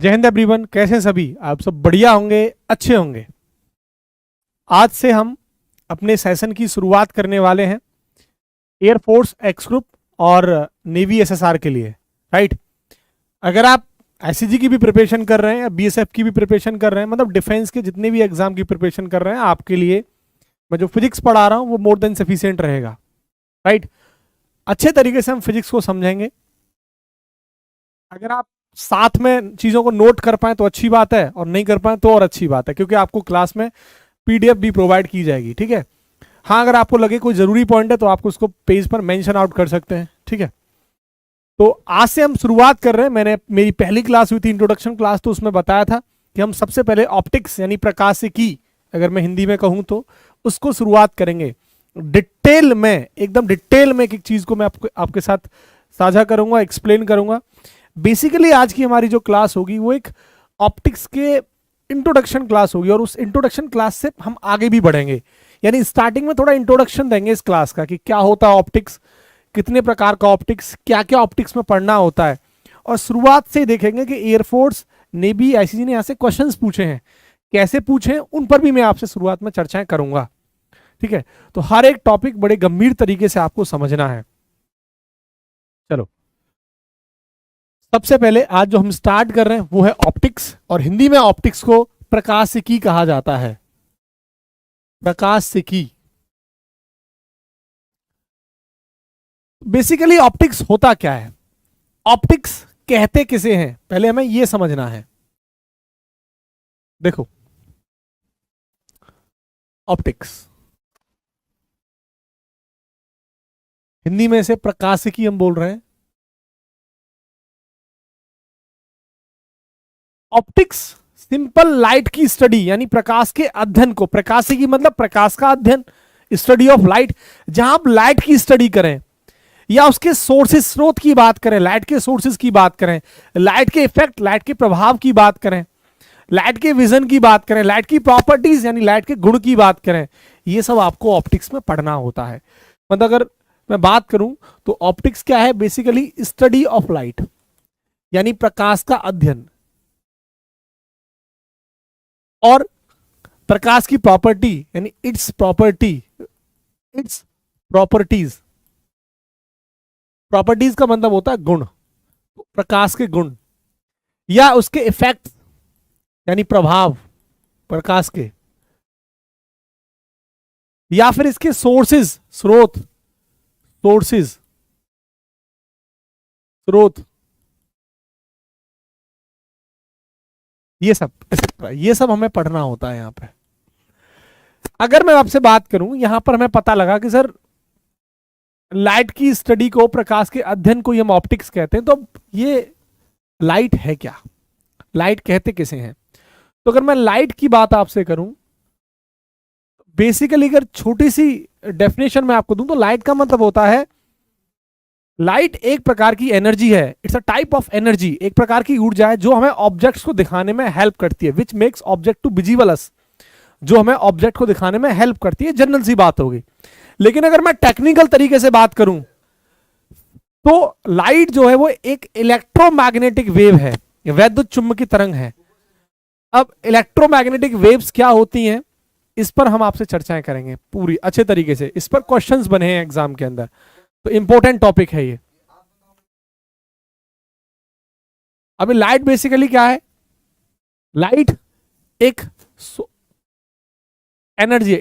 जय हिंद एवरीवन, कैसे हैं सभी? आप सब बढ़िया होंगे, अच्छे होंगे। आज से हम अपने सेशन की शुरुआत करने वाले हैं एयरफोर्स एक्स ग्रुप और नेवी एसएसआर के लिए, राइट। अगर आप एससीजी की भी प्रिपरेशन कर रहे हैं या बीएसएफ की भी प्रिपरेशन कर रहे हैं, मतलब डिफेंस के जितने भी एग्जाम की प्रिपरेशन कर रहे हैं, आपके लिए मैं जो फिजिक्स पढ़ा रहा हूं वो मोर देन सफिशिएंट रहेगा, राइट। अच्छे तरीके से हम फिजिक्स को समझेंगे। अगर आप साथ में चीजों को नोट कर पाए तो अच्छी बात है, और नहीं कर पाए तो और अच्छी बात है, क्योंकि आपको क्लास में पीडीएफ भी प्रोवाइड की जाएगी, ठीक है। हाँ, अगर आपको लगे कोई जरूरी पॉइंट है तो आप उसको पेज पर मेंशन आउट कर सकते हैं, ठीक है। तो आज से हम शुरुआत कर रहे हैं। मैंने मेरी पहली क्लास हुई थी इंट्रोडक्शन क्लास, तो उसमें बताया था कि हम सबसे पहले ऑप्टिक्स यानी प्रकाशिकी, अगर मैं हिंदी में कहूं तो उसको शुरुआत करेंगे डिटेल में, एकदम डिटेल में एक एक चीज को मैं आपके साथ साझा करूंगा, एक्सप्लेन करूंगा। बेसिकली आज की हमारी जो क्लास होगी वो एक ऑप्टिक्स के इंट्रोडक्शन क्लास होगी, और उस इंट्रोडक्शन क्लास से हम आगे भी बढ़ेंगे। यानी स्टार्टिंग में थोड़ा इंट्रोडक्शन देंगे इस क्लास का कि क्या होता है ऑप्टिक्स, कितने प्रकार का ऑप्टिक्स, क्या क्या ऑप्टिक्स में पढ़ना होता है, और शुरुआत से देखेंगे कि एयरफोर्स, नेवी, आईसीजी ने यहाँ से क्वेश्चंस पूछे हैं, कैसे पूछे, उन पर भी मैं आपसे शुरुआत में चर्चाएं करूंगा, ठीक है। तो हर एक टॉपिक बड़े गंभीर तरीके से आपको समझना है। चलो, सबसे पहले आज जो हम स्टार्ट कर रहे हैं वो है ऑप्टिक्स, और हिंदी में ऑप्टिक्स को प्रकाशिकी कहा जाता है। प्रकाशिकी। बेसिकली ऑप्टिक्स होता क्या है, ऑप्टिक्स कहते किसे हैं, पहले हमें यह समझना है। देखो, ऑप्टिक्स हिंदी में से प्रकाशिकी हम बोल रहे हैं। ऑप्टिक्स सिंपल लाइट की स्टडी, यानी प्रकाश के अध्ययन को, प्रकाशिकी मतलब प्रकाश का अध्ययन, स्टडी ऑफ लाइट। जहां आप लाइट की स्टडी करें या उसके सोर्सेस, स्रोत की बात करें, लाइट के सोर्सेस की बात करें, लाइट के इफेक्ट, लाइट के प्रभाव की बात करें, लाइट के विजन की बात करें, लाइट की प्रॉपर्टीज यानी लाइट के गुण की बात करें, ये सब आपको ऑप्टिक्स में पढ़ना होता है। मतलब अगर मैं बात करूं तो ऑप्टिक्स क्या है, बेसिकली स्टडी ऑफ लाइट, यानी प्रकाश का अध्ययन, और प्रकाश की प्रॉपर्टी यानी it's property, its properties. Properties का मतलब होता है गुण, प्रकाश के गुण, या उसके इफेक्ट यानी प्रभाव प्रकाश के, या फिर इसके सोर्सेज, स्रोत, सोर्सेज, स्रोत, ये सब हमें पढ़ना होता है यहां पे। अगर मैं आपसे बात करूं, यहां पर हमें पता लगा कि सर लाइट की स्टडी को, प्रकाश के अध्ययन को हम ऑप्टिक्स कहते हैं, तो ये लाइट है क्या, लाइट कहते किसे हैं? तो अगर मैं लाइट की बात आपसे करूं, बेसिकली अगर छोटी सी डेफिनेशन मैं आपको दूं तो लाइट का मतलब होता है, लाइट एक प्रकार की एनर्जी है, it's a type of energy, एक प्रकार की ऊर्जा है जो हमें ऑब्जेक्ट्स को दिखाने में हेल्प करती है, which makes object to visible us, जो हमें ऑब्जेक्ट को दिखाने में हेल्प करती है। जनरल सी बात होगी। लेकिन अगर मैं टेक्निकल तरीके से बात करूं तो लाइट जो है वो एक इलेक्ट्रोमैग्नेटिक वेव है, वैद्युत चुंबकीय तरंग है। अब इलेक्ट्रोमैग्नेटिक वेव्स क्या होती हैं, इस पर हम आपसे चर्चाएं करेंगे पूरी अच्छे तरीके से। इस पर क्वेश्चंस बने हैं एग्जाम के अंदर, तो इंपॉर्टेंट टॉपिक है ये। अभी लाइट बेसिकली क्या है, लाइट एक energy,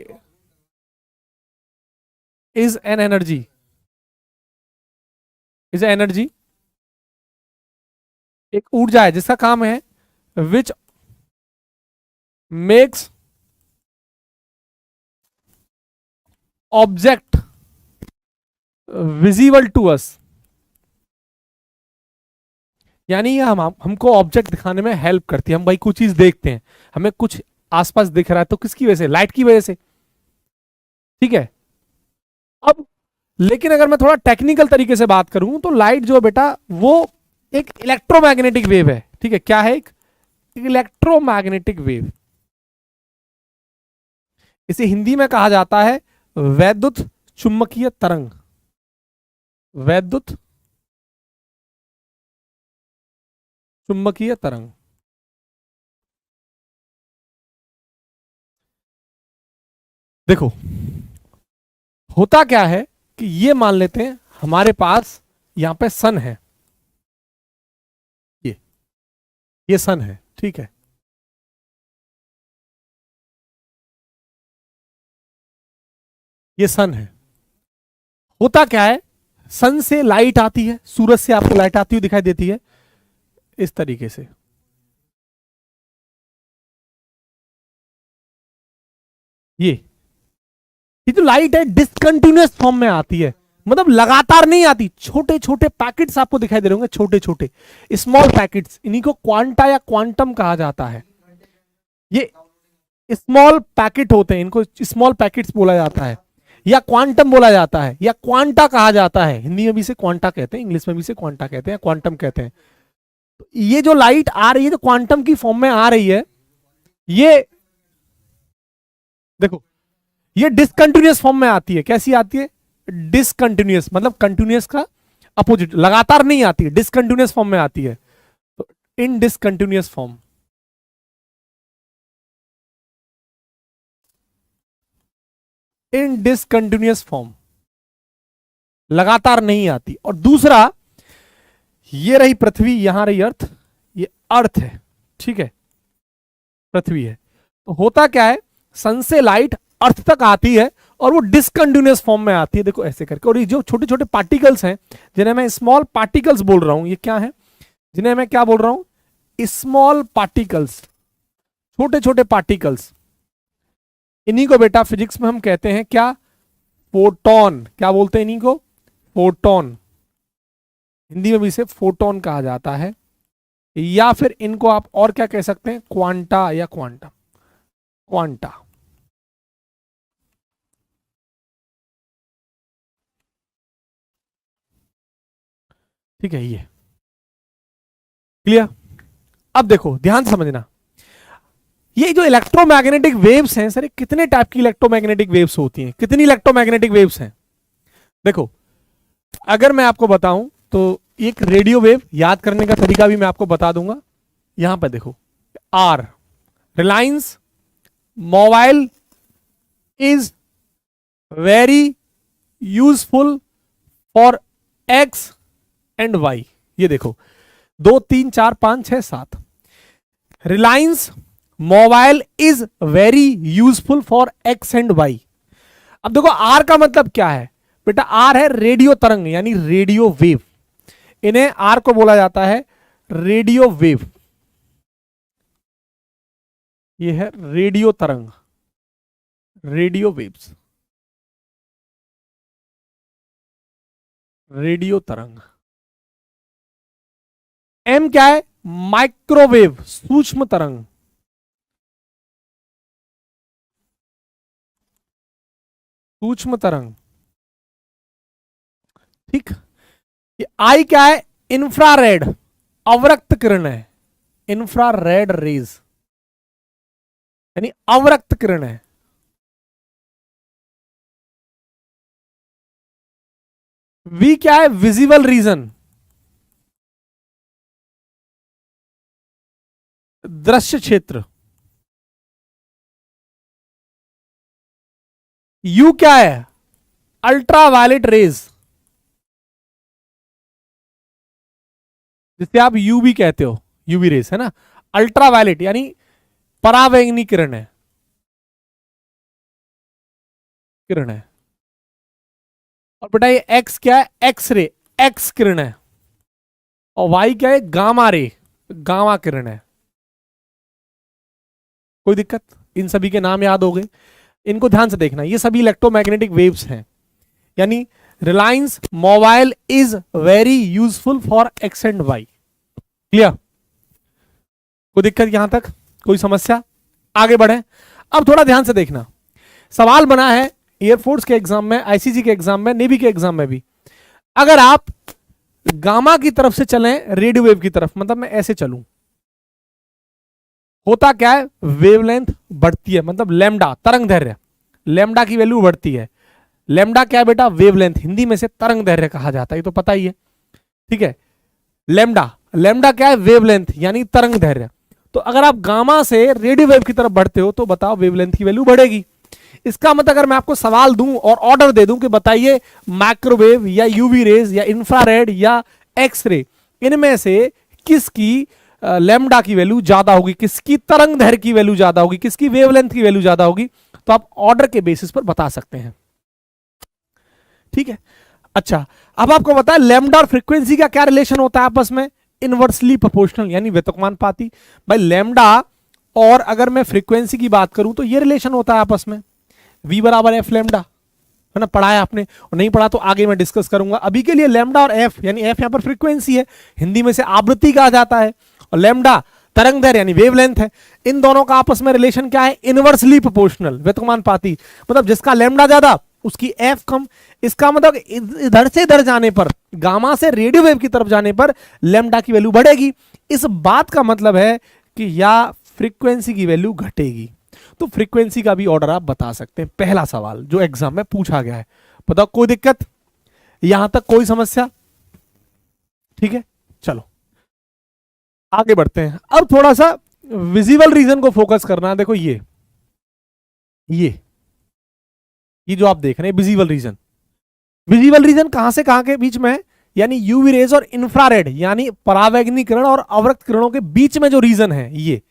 is an energy, is energy, एक ऊर्जा है जिसका काम है which makes object visible to us, यानी ये हमको ऑब्जेक्ट दिखाने में हेल्प करती है। हम भाई कुछ चीज देखते हैं, हमें कुछ आसपास दिख रहा है, तो किसकी वजह से? लाइट की वजह से, ठीक है। अब लेकिन अगर मैं थोड़ा टेक्निकल तरीके से बात करूं तो लाइट जो है बेटा वो एक इलेक्ट्रोमैग्नेटिक वेव है, ठीक है। क्या है? एक इलेक्ट्रोमैग्नेटिक वेव। इसे हिंदी में कहा जाता है वैद्युत चुंबकीय तरंग, वैद्युत चुंबकीय तरंग। देखो होता क्या है कि ये मान लेते हैं हमारे पास यहां पे सन है, ये ये सन है, ठीक है। ये सन है। होता क्या है, सन से लाइट आती है, सूरज से आपको लाइट आती हुई दिखाई देती है इस तरीके से। ये जो लाइट है डिसकंटिन्यूअस फॉर्म में आती है, मतलब लगातार नहीं आती। छोटे छोटे पैकेट्स आपको दिखाई दे रहे होंगे, छोटे छोटे स्मॉल पैकेट्स, इन्हीं को क्वांटा या क्वांटम कहा जाता है। ये स्मॉल पैकेट होते हैं, इनको स्मॉल पैकेट्स बोला जाता है, या क्वांटम बोला जाता है, या क्वांटा कहा जाता है। हिंदी में भी इसे क्वांटा कहते हैं, इंग्लिश में भी इसे क्वांटा कहते हैं, क्वांटम कहते हैं। तो ये जो लाइट आ रही है, जो क्वांटम की फॉर्म में आ रही है, ये देखो ये डिसकंटिन्यूअस फॉर्म में आती है। कैसी आती है? डिसकंटिन्यूअस, मतलब कंटिन्यूअस का अपोजिट, लगातार नहीं आती है, डिसकंटिन्यूअस फॉर्म में आती है। तो इन डिसकंटिन्यूअस फॉर्म, इन डिसकंटिन्यूअस फॉर्म लगातार नहीं आती। और दूसरा, ये रही पृथ्वी, यहां रही अर्थ, ये अर्थ है, ठीक है, पृथ्वी है। तो होता क्या है, सन से लाइट अर्थ तक आती है और वो डिसकंटिन्यूअस फॉर्म में आती है, देखो ऐसे करके। और ये जो छोटे छोटे पार्टिकल्स हैं, जिन्हें मैं स्मॉल पार्टिकल्स बोल रहा हूं, ये क्या है, जिन्हें मैं क्या बोल रहा हूं, स्मॉल पार्टिकल्स, छोटे छोटे पार्टिकल्स। इन्हीं को बेटा फिजिक्स में हम कहते हैं क्या, फोटोन। क्या बोलते हैं इन्हीं को? फोटोन। हिंदी में भी इसे फोटोन कहा जाता है, या फिर इनको आप और क्या कह सकते हैं, क्वांटा या क्वांटम, क्वांटा। ठीक है, ये क्लियर। अब देखो ध्यान से समझना, ये जो इलेक्ट्रोमैग्नेटिक वेव्स हैं सर, कितने टाइप की इलेक्ट्रोमैग्नेटिक वेव्स होती हैं, कितनी इलेक्ट्रोमैग्नेटिक वेव्स हैं? देखो अगर मैं आपको बताऊं तो एक रेडियो वेव याद करने का तरीका भी मैं आपको बता दूंगा। यहां पर देखो, R, Reliance mobile is very useful for X and Y. ये देखो 2 3 4 5 6 7, Reliance mobile is very useful for X and Y. अब देखो आर का मतलब क्या है बेटा, आर है रेडियो तरंग, यानी रेडियो वेव। इन्हें आर को बोला जाता है रेडियो वेव। ये है रेडियो तरंग, रेडियो वेव्स, रेडियो तरंग। एम क्या है? माइक्रोवेव, सूक्ष्म तरंग, सूक्ष्म तरंग, ठीक। ये आई क्या है? इंफ्रारेड, अवरक्त किरण है, इंफ्रारेड रेज, यानी अवरक्त किरण है। वी क्या है? विजिबल रीजन, दृश्य क्षेत्र। यू क्या है? अल्ट्रावायलेट रेज, जिसे आप यूवी कहते हो, यूवी रेस है ना। अल्ट्रावायलेट यानी परावैंगनी किरण है, किरण है। और बेटा ये एक्स क्या है? एक्स रे, एक्स किरण है। और वाई क्या है? गामा रे, गामा किरण है। कोई दिक्कत? इन सभी के नाम याद हो गए। इनको ध्यान से देखना, ये सभी इलेक्ट्रोमैग्नेटिक वेव्स हैं, यानी Reliance mobile is very useful for X and Y. Clear? कोई दिक्कत यहां तक? कोई समस्या? आगे बढ़े। अब थोड़ा ध्यान से देखना, सवाल बना है एयरफोर्स के एग्जाम में, आईसीजी के एग्जाम में, नेवी के एग्जाम में भी। अगर आप गामा की तरफ से चलें, रेडियो वेव की तरफ, मतलब मैं ऐसे चलूं, होता क्या है? वेवलेंथ बढ़ती है, मतलब लैम्डा, तरंग दैर्घ्य, लैम्डा की वैल्यू बढ़ती है। लैम्डा क्या है बेटा? वेवलेंथ, हिंदी में से तरंग दैर्घ्य कहा जाता है, ये तो पता ही है, ठीक है। लैम्डा, लैम्डा क्या है? वेवलेंथ यानी तरंग दैर्घ्य। तो अगर आप गामा से रेडियो वेव की तरफ बढ़ते हो तो बताओ वेवलेंथ की वैल्यू बढ़ेगी। इसका मतलब अगर मैं आपको सवाल दूं और ऑर्डर दे दूं कि बताइए माइक्रोवेव या यूवी रेज या इंफ्रारेड या एक्सरे, इनमें से किसकी लैम्डा की वैल्यू ज्यादा होगी, किसकी तरंग दैर्घ्य की वैल्यू ज्यादा होगी, किसकी वेवलेंथ की वैल्यू ज्यादा होगी, तो आप ऑर्डर के बेसिस पर बता सकते हैं। ठीक है। अच्छा, अब आपको पता है लैम्डा और फ्रीक्वेंसी का क्या रिलेशन होता है आपस में? इनवर्सली प्रोपोर्शनल यानी व्यतुकमानुपाती। भाई लैम्डा और अगर मैं फ्रीक्वेंसी की बात करूं तो ये रिलेशन होता है आपस में, v बराबर एफ लैम्डा, है ना, पढ़ा है आपने, और नहीं पढ़ा तो आगे मैं डिस्कस करूंगा। अभी के लिए लैम्डा और एफ, यानी एफ यहां पर फ्रीक्वेंसी है, हिंदी में से आवृत्ति कहा जाता है, और लैम्डा तरंग दैर्घ्य यानी वेवलेंथ है। इन दोनों का आपस में रिलेशन क्या है? इनवर्सली प्रोपोर्शनल, व्यतुकमानुपाती। मतलब जिसका लैम्डा ज्यादा उसकी एफ कम। इसका मतलब इधर से इधर जाने पर, गामा से रेडियो वेव की तरफ जाने पर लैम्डा की वैल्यू बढ़ेगी। इस बात का मतलब है कि या फ्रीक्वेंसी की वैल्यू घटेगी। तो फ्रीक्वेंसी का भी ऑर्डर आप बता सकते हैं। पहला सवाल जो एग्जाम में पूछा गया है, बताओ कोई दिक्कत, यहां तक कोई समस्या? ठीक है, चलो आगे बढ़ते हैं। अब थोड़ा सा विजिबल रीजन को फोकस करना है। देखो ये जो आप देख रहे हैं विजिबल रीजन, विजिबल रीजन कहां से कहां के बीच में है? यानी यूवी रेज और इंफ्रारेड यानी परावैंगनी किरण और अवरक्त किरणों के बीच में जो रीजन है, ये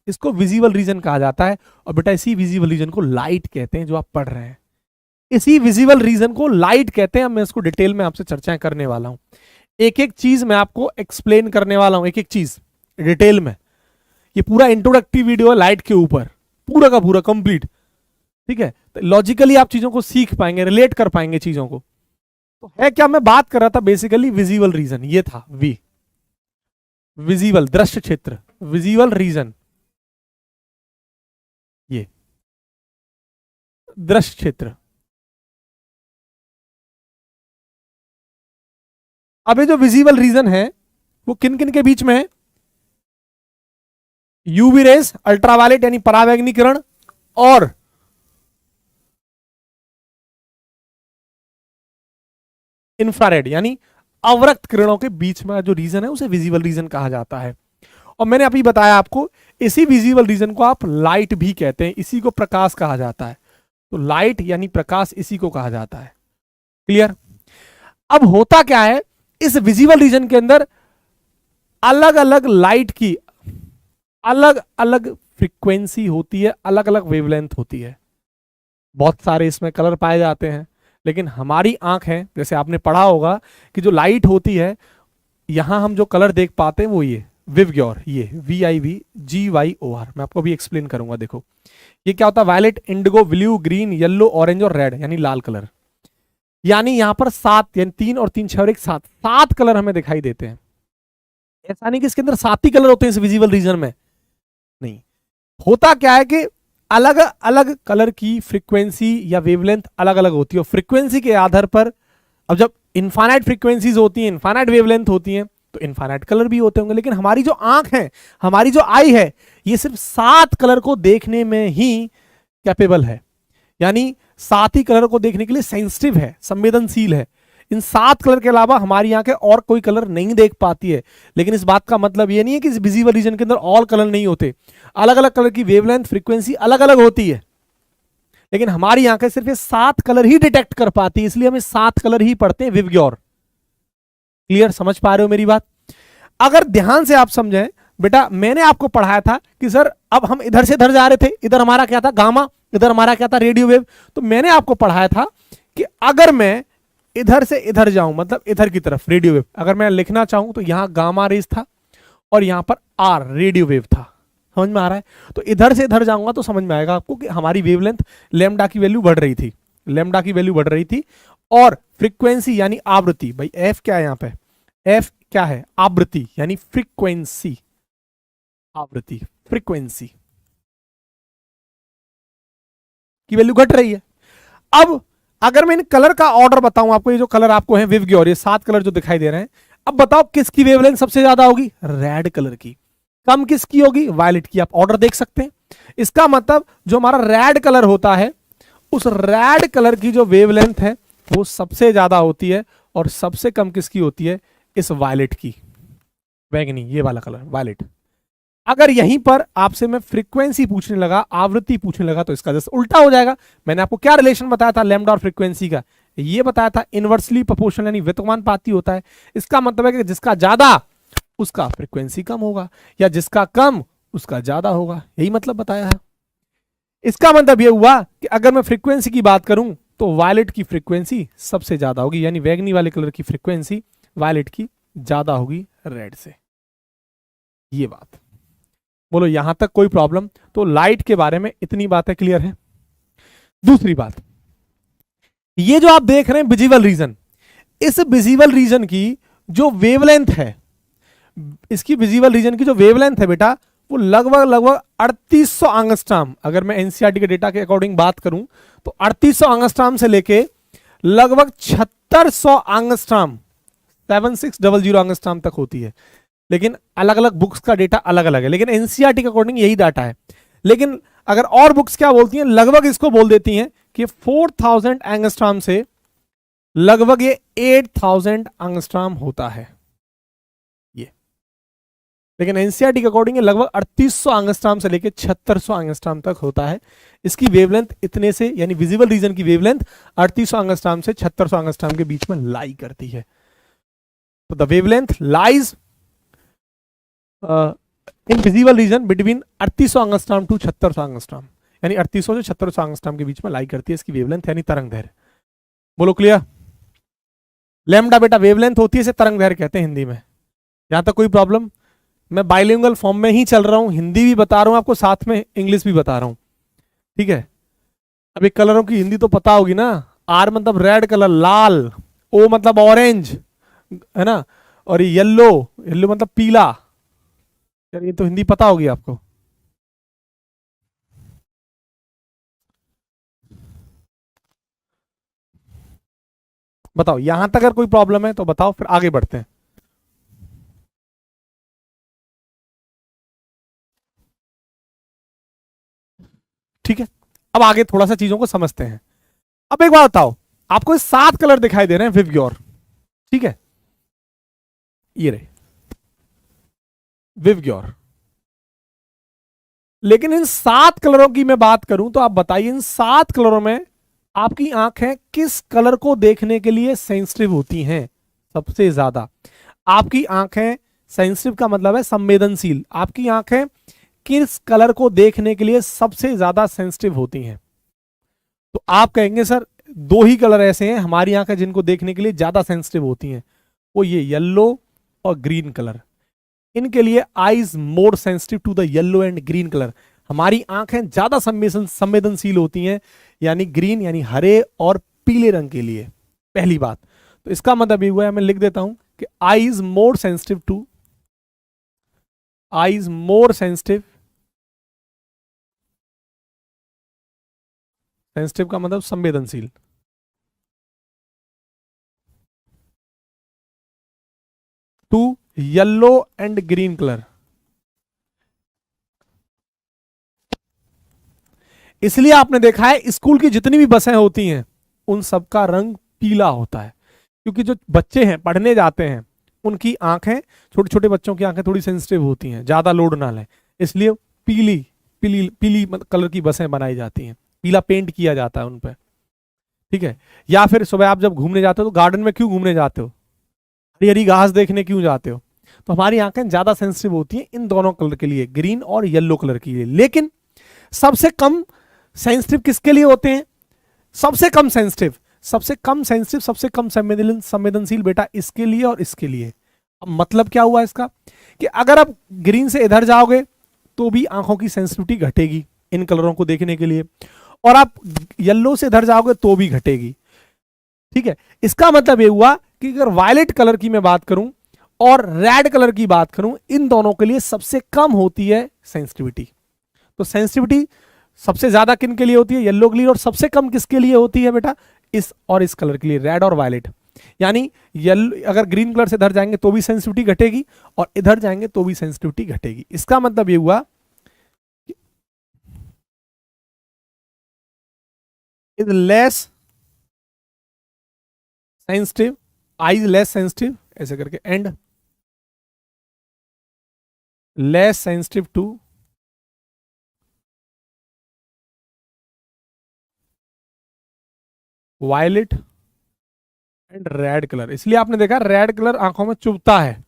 इसको विजिबल रीजन कहा जाता है। और बेटा इसी विजिबल रीजन को लाइट कहते हैं, जो आप पढ़ रहे हैं इसी विजिबल रीजन को लाइट कहते हैं। मैं इसको डिटेल में आपसे चर्चाएं करने वाला हूं, एक एक चीज मैं आपको एक्सप्लेन करने वाला हूं, एक एक चीज डिटेल में। ये पूरा इंट्रोडक्टिव वीडियो है लाइट के ऊपर, पूरा का पूरा कंप्लीट। ठीक है, तो लॉजिकली आप चीजों को सीख पाएंगे, रिलेट कर पाएंगे चीजों को। तो है क्या, मैं बात कर रहा था बेसिकली विजिबल रीजन, ये था वी, विजिबल दृश्य क्षेत्र, विजिबल रीजन, ये दृश्य क्षेत्र। अब ये जो विजिबल रीजन है वो किन किन के बीच में है? यूवी रेस, अल्ट्रावायलेट यानी परावैंगनी किरण, और इंफ्रारेड यानी अवरक्त किरणों के बीच में जो रीजन है उसे विजिबल रीजन कहा जाता है। और मैंने अभी बताया आपको, इसी विजिबल रीजन को आप लाइट भी कहते हैं, इसी को प्रकाश कहा जाता है। तो लाइट यानी प्रकाश, इसी को कहा जाता है। क्लियर? अब होता क्या है, इस विजिबल रीजन के अंदर अलग अलग लाइट की अलग अलग फ्रीक्वेंसी होती है, अलग अलग वेवलेंथ होती है। बहुत सारे इसमें कलर पाए जाते हैं, लेकिन हमारी आंख है, जैसे आपने पढ़ा होगा कि जो लाइट होती है, यहां हम जो कलर देख पाते हैं वो ये विवग्योर, ये VIVGYOR, मैं आपको भी एक्सप्लेन करूंगा। देखो ये क्या होता है, violet, indigo, blue, green, yellow, orange और रेड यानी लाल कलर। यानी यहां पर 7 यानी 3 और 3 6 और 1 7 कलर हमें दिखाई देते हैं। ऐसा नहीं कि इसके अंदर 7 ही कलर होते हैं इस विजिबल रीजन में, नहीं। होता क्या है कि अलग अलग कलर की फ्रीक्वेंसी या वेवलेंथ अलग अलग होती है, और फ्रीक्वेंसी के आधार पर, अब जब इनफाइनाइट फ्रीक्वेंसीज होती हैं, इनफाइनाइट वेवलेंथ होती हैं, तो इनफाइनाइट कलर भी होते होंगे। लेकिन हमारी जो आंख है, हमारी जो आई है, ये सिर्फ 7 कलर को देखने में ही कैपेबल है, यानी 7 ही कलर को देखने के लिए सेंसिटिव है, संवेदनशील है। इन 7 कलर के अलावा हमारी आंखें और कोई कलर नहीं देख पाती है। लेकिन इस बात का मतलब ये नहीं है कि इस विजिबल रीजन के अंदर ऑल कलर नहीं होते, अलग अलग कलर की वेवलेंथ फ्रीक्वेंसी अलग अलग होती है, लेकिन हमारी आंखें सिर्फ ये 7 कलर ही डिटेक्ट कर पाती है, इसलिए हम 7 कलर ही पढ़ते हैं, विवग्योर। क्लियर? समझ पा रहे हो मेरी बात? अगर ध्यान से आप समझें, बेटा मैंने आपको पढ़ाया था कि सर अब हम इधर से इधर जा रहे थे, इधर हमारा क्या था, गामा, इधर हमारा क्या था, रेडियो वेव। तो मैंने आपको पढ़ाया था कि अगर मैं इधर से इधर जाऊं, मतलब इधर की तरफ रेडियो वेव, अगर मैं लिखना चाहूं तो यहां गामा रेज था और यहां पर आर रेडियो वेव था। समझ में आ रहा है? तो इधर से इधर जाऊंगा तो समझ में आएगा आपको कि हमारी वेवलेंथ लैम्डा की वैल्यू बढ़ रही थी, लैम्डा की वैल्यू बढ़ रही थी, और फ्रीक्वेंसी यानी आवृत्ति, भाई एफ क्या है यहां पे, एफ क्या है, आवृत्ति यानी फ्रीक्वेंसी, आवृत्ति फ्रीक्वेंसी की वैल्यू घट रही है। अब अगर मैं इन कलर का ऑर्डर बताऊं आपको, ये जो कलर आपको है विवग्योर, ये 7 कलर जो दिखाई दे रहे हैं, अब बताओ किसकी वेवलेंथ सबसे ज्यादा होगी? रेड कलर की। कम किसकी होगी? वायलेट की। आप ऑर्डर देख सकते हैं। इसका मतलब जो हमारा रेड कलर होता है, उस रेड कलर की जो वेवलेंथ है वो सबसे ज्यादा होती है, और सबसे कम किसकी होती है? इस वायलेट की, बैंगनी, ये वाला कलर वायलेट। अगर यहीं पर आपसे मैं फ्रीक्वेंसी पूछने लगा, आवृत्ति पूछने लगा, तो इसका जस्ट उल्टा हो जाएगा। मैंने आपको क्या रिलेशन बताया था लैम्डा और फ्रीक्वेंसी का? ये बताया था इनवर्सली प्रोपोर्शनल यानी व्युत्क्रमानुपाती होता है। इसका मतलब है कि जिसका ज्यादा उसका फ्रीक्वेंसी कम होगा, या जिसका कम उसका ज्यादा होगा, यही मतलब बताया है। इसका मतलब यह हुआ कि अगर मैं फ्रीक्वेंसी की बात करूं तो वायलेट की फ्रीक्वेंसी सबसे ज्यादा होगी, यानी बैंगनी वाले कलर की फ्रीक्वेंसी वायलेट की ज्यादा होगी रेड से। ये बात बोलो, यहां तक कोई प्रॉब्लम? तो लाइट के बारे में इतनी बातें क्लियर है। दूसरी बात, ये जो आप देख रहे हैं विजिबल रीजन, इस विजिबल रीजन की जो वेवलेंथ है, इसकी विजिबल रीजन की जो वेवलेंथ है बेटा, वो लगभग लगभग 3800 एंगस्ट्रॉम। अगर मैं एनसीईआरटी के डेटा के अकॉर्डिंग बात करूं तो 3800 एंगस्ट्रॉम से लेके लगभग 7600 एंगस्ट्रॉम, 7600 एंगस्ट्रॉम तक होती है। लेकिन अलग अलग बुक्स का डेटा अलग अलग है, लेकिन एनसीईआरटी के अकॉर्डिंग यही डाटा है। लेकिन अगर और बुक्स क्या बोलती हैं, लगभग इसको बोल देती हैं कि 4000 एंगस्ट्रॉम से लगभग ये 8000 एंगस्ट्रॉम होता है ये। लेकिन एनसीईआरटी के अकॉर्डिंग लगभग 3800 एंगस्ट्रॉम से लेकर 7600 एंगस्ट्रॉम तक होता है। इसकी वेवलेंथ इतने से, यानी विजिबल रीजन की वेवलेंथ 3800 एंगस्ट्रॉम से 7600 एंगस्ट्रॉम के बीच में लाई करती है। तो the wavelength lies in visible region between 3800 angstrom to 7600 angstrom, यानी 3800 से 7600 एंगस्ट्रॉम के बीच में लाई करती है इसकी वेवलेंथ, यानी तरंग दैर्घ्य। बोलो क्लियर? लैम्डा बेटा वेवलेंथ होती है, इसे तरंग दैर्घ्य कहते हैं हिंदी में। यहां तक कोई प्रॉब्लम? मैं बाइलिंगुअल फॉर्म में ही चल रहा हूं, हिंदी भी बता रहा हूं आपको, साथ में इंग्लिश भी बता रहा हूं, ठीक है? अभी कलरों की हिंदी तो पता होगी ना। आर मतलब रेड कलर, लाल। ओ मतलब ऑरेंज, है ना? और येलो, येलो मतलब पीला। यार ये तो हिंदी पता होगी आपको। बताओ, यहां तक अगर कोई प्रॉब्लम है तो बताओ, फिर आगे बढ़ते हैं। ठीक है, अब आगे थोड़ा सा चीजों को समझते हैं। अब एक बात बताओ, आपको 7 कलर दिखाई दे रहे हैं विवग्योर, ठीक है? ये रहे विवग्योर। लेकिन इन 7 कलरों की मैं बात करूं तो आप बताइए, इन 7 कलरों में आपकी आंखें किस कलर को देखने के लिए सेंसिटिव होती हैं सबसे ज्यादा? आपकी आंखें, सेंसिटिव का मतलब है संवेदनशील, आपकी आंखें किस कलर को देखने के लिए सबसे ज्यादा सेंसिटिव होती हैं? तो आप कहेंगे सर दो ही कलर ऐसे हैं हमारी आंखें जिनको देखने के लिए ज्यादा सेंसिटिव होती हैं, वो ये येलो और ग्रीन कलर। इनके लिए eyes more sensitive to the yellow and green colour. हमारी आंखें ज्यादा संवेदनशील होती हैं, यानी ग्रीन यानी हरे और पीले रंग के लिए। पहली बात तो इसका मतलब ये हुआ है, मैं लिख देता हूं कि eyes more sensitive to, eyes more sensitive, sensitive का मतलब संवेदनशील, to yellow and green colour. इसलिए आपने देखा है स्कूल की जितनी भी बसें होती हैं उन सबका रंग पीला होता है, क्योंकि जो बच्चे हैं पढ़ने जाते हैं उनकी आंखें, छोटे छोटे बच्चों की आंखें थोड़ी सेंसिटिव होती हैं, ज्यादा लोड ना लें, इसलिए पीली पीली पीली कलर की बसें बनाई जाती हैं, पीला पेंट किया जाता है उन पर, ठीक है? या फिर सुबह आप जब घूमने जाते हो तो गार्डन में क्यों घूमने जाते हो? हरी हरी घास देखने क्यों जाते हो? तो हमारी आंखें ज्यादा सेंसिटिव होती हैं इन दोनों कलर के लिए, ग्रीन और येलो कलर के लिए। लेकिन सबसे कम सेंसिटिव किसके लिए होते हैं? सबसे कम सेंसिटिव, सबसे कम सेंसिटिव, सबसे कम संवेदनशील बेटा इसके लिए और इसके लिए। अब मतलब क्या हुआ इसका, कि अगर आप ग्रीन से इधर जाओगे तो भी आंखों की सेंसिटिविटी घटेगी इन कलरों को देखने के लिए, और आप येलो से इधर जाओगे तो भी घटेगी, ठीक है? इसका मतलब ये हुआ कि अगर वायलेट कलर की मैं बात करूं और रेड कलर की बात करूं, इन दोनों के लिए सबसे कम होती है सेंसिटिविटी। तो सेंसिटिविटी सबसे ज्यादा किन के लिए होती है? येलो के लिए। और सबसे कम किसके लिए होती है बेटा? इस और इस कलर के लिए, रेड और वायलेट। यानी येलो, अगर ग्रीन कलर से इधर जाएंगे तो भी सेंसिटिविटी घटेगी और इधर जाएंगे तो भी सेंसिटिविटी घटेगी। इसका मतलब ये हुआ is less sensitive, eye is less sensitive, ऐसे करके, and less sensitive to violet and red colour. इसलिए आपने देखा रेड कलर आंखों में चुभता है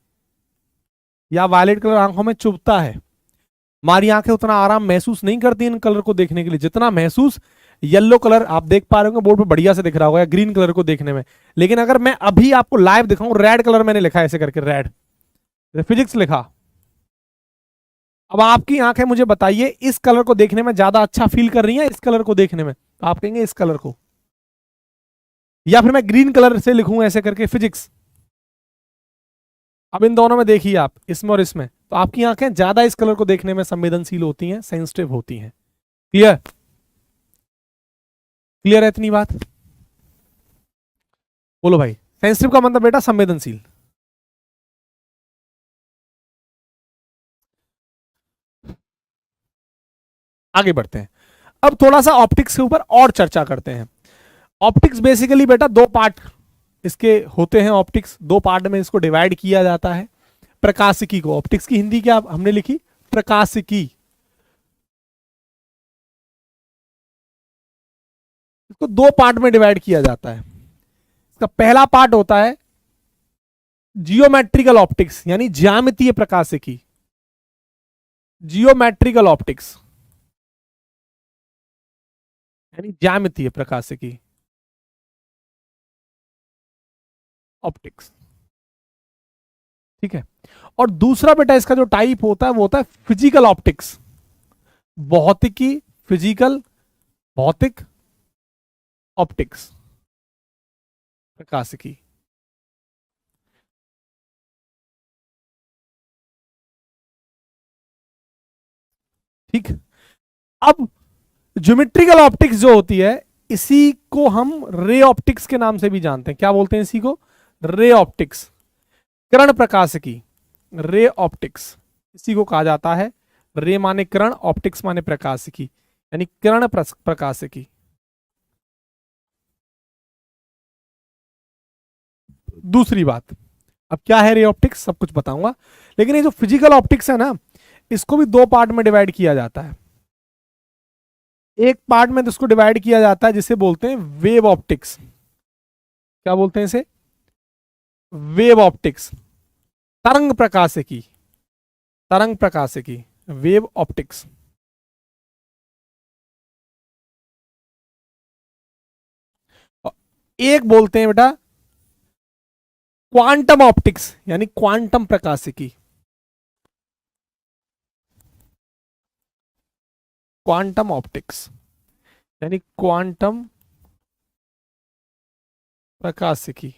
या वायलेट कलर आंखों में चुभता है। हमारी आंखें उतना आराम महसूस नहीं करती इन कलर को देखने के लिए जितना महसूस येलो कलर, आप देख पा रहे होंगे बोर्ड पे बढ़िया से दिख रहा होगा, या ग्रीन कलर को देखने में। लेकिन अगर मैं अभी आपको लाइव दिखाऊं, रेड कलर मैंने लिखा है ऐसे करके, रेड फिजिक्स लिखा। अब आपकी आंखें मुझे बताइए इस कलर को देखने में ज्यादा अच्छा फील कर रही है इस कलर को देखने में? तो आप कहेंगे इस कलर को, या फिर मैं ग्रीन कलर से लिखूं ऐसे करके फिजिक्स। अब इन दोनों में देखिए आप, इसमें और इसमें, तो आपकी आंखें ज्यादा इस कलर को देखने में संवेदनशील होती हैं, सेंसिटिव होती हैं। क्लियर? क्लियर है इतनी बात? बोलो भाई, सेंसिटिव का मतलब बेटा संवेदनशील। आगे बढ़ते हैं, अब थोड़ा सा ऑप्टिक्स के ऊपर और चर्चा करते हैं। ऑप्टिक्स बेसिकली बेटा दो पार्ट इसके होते हैं। ऑप्टिक्स दो पार्ट में इसको डिवाइड किया जाता है। प्रकाशिकी को, ऑप्टिक्स की हिंदी क्या हमने लिखी? प्रकाशिकी। इसको दो पार्ट में डिवाइड किया जाता है। इसका पहला पार्ट होता है जियोमेट्रिकल ऑप्टिक्स, यानी ज्यामितीय प्रकाशिकी। जियोमेट्रिकल ऑप्टिक्स यानी ज्यामितीय प्रकाशिकी ऑप्टिक्स। ठीक है। और दूसरा बेटा इसका जो टाइप होता है वो होता है फिजिकल ऑप्टिक्स। भौतिकी, फिजिकल, भौतिक ऑप्टिक्स प्रकाशिकी। ठीक। अब ज्योमेट्रिकल ऑप्टिक्स जो होती है इसी को हम रे ऑप्टिक्स के नाम से भी जानते हैं। क्या बोलते हैं इसी को? रे ऑप्टिक्स, किरण प्रकाशिकी, रे ऑप्टिक्स इसी को कहा जाता है। रे माने किरण, ऑप्टिक्स माने प्रकाशिकी, यानी किरण प्रकाशिकी। दूसरी बात, अब क्या है रे ऑप्टिक्स सब कुछ बताऊंगा, लेकिन ये जो फिजिकल ऑप्टिक्स है ना, इसको भी दो पार्ट में डिवाइड किया जाता है। एक पार्ट में इसको डिवाइड किया जाता है जिसे बोलते हैं वेव ऑप्टिक्स। क्या बोलते हैं इसे? वेव ऑप्टिक्स, तरंग प्रकाशिकी, तरंग प्रकाशिकी, वेव ऑप्टिक्स। एक बोलते हैं बेटा क्वांटम ऑप्टिक्स, यानी क्वांटम प्रकाशिकी। क्वांटम ऑप्टिक्स यानी क्वांटम प्रकाशिकी।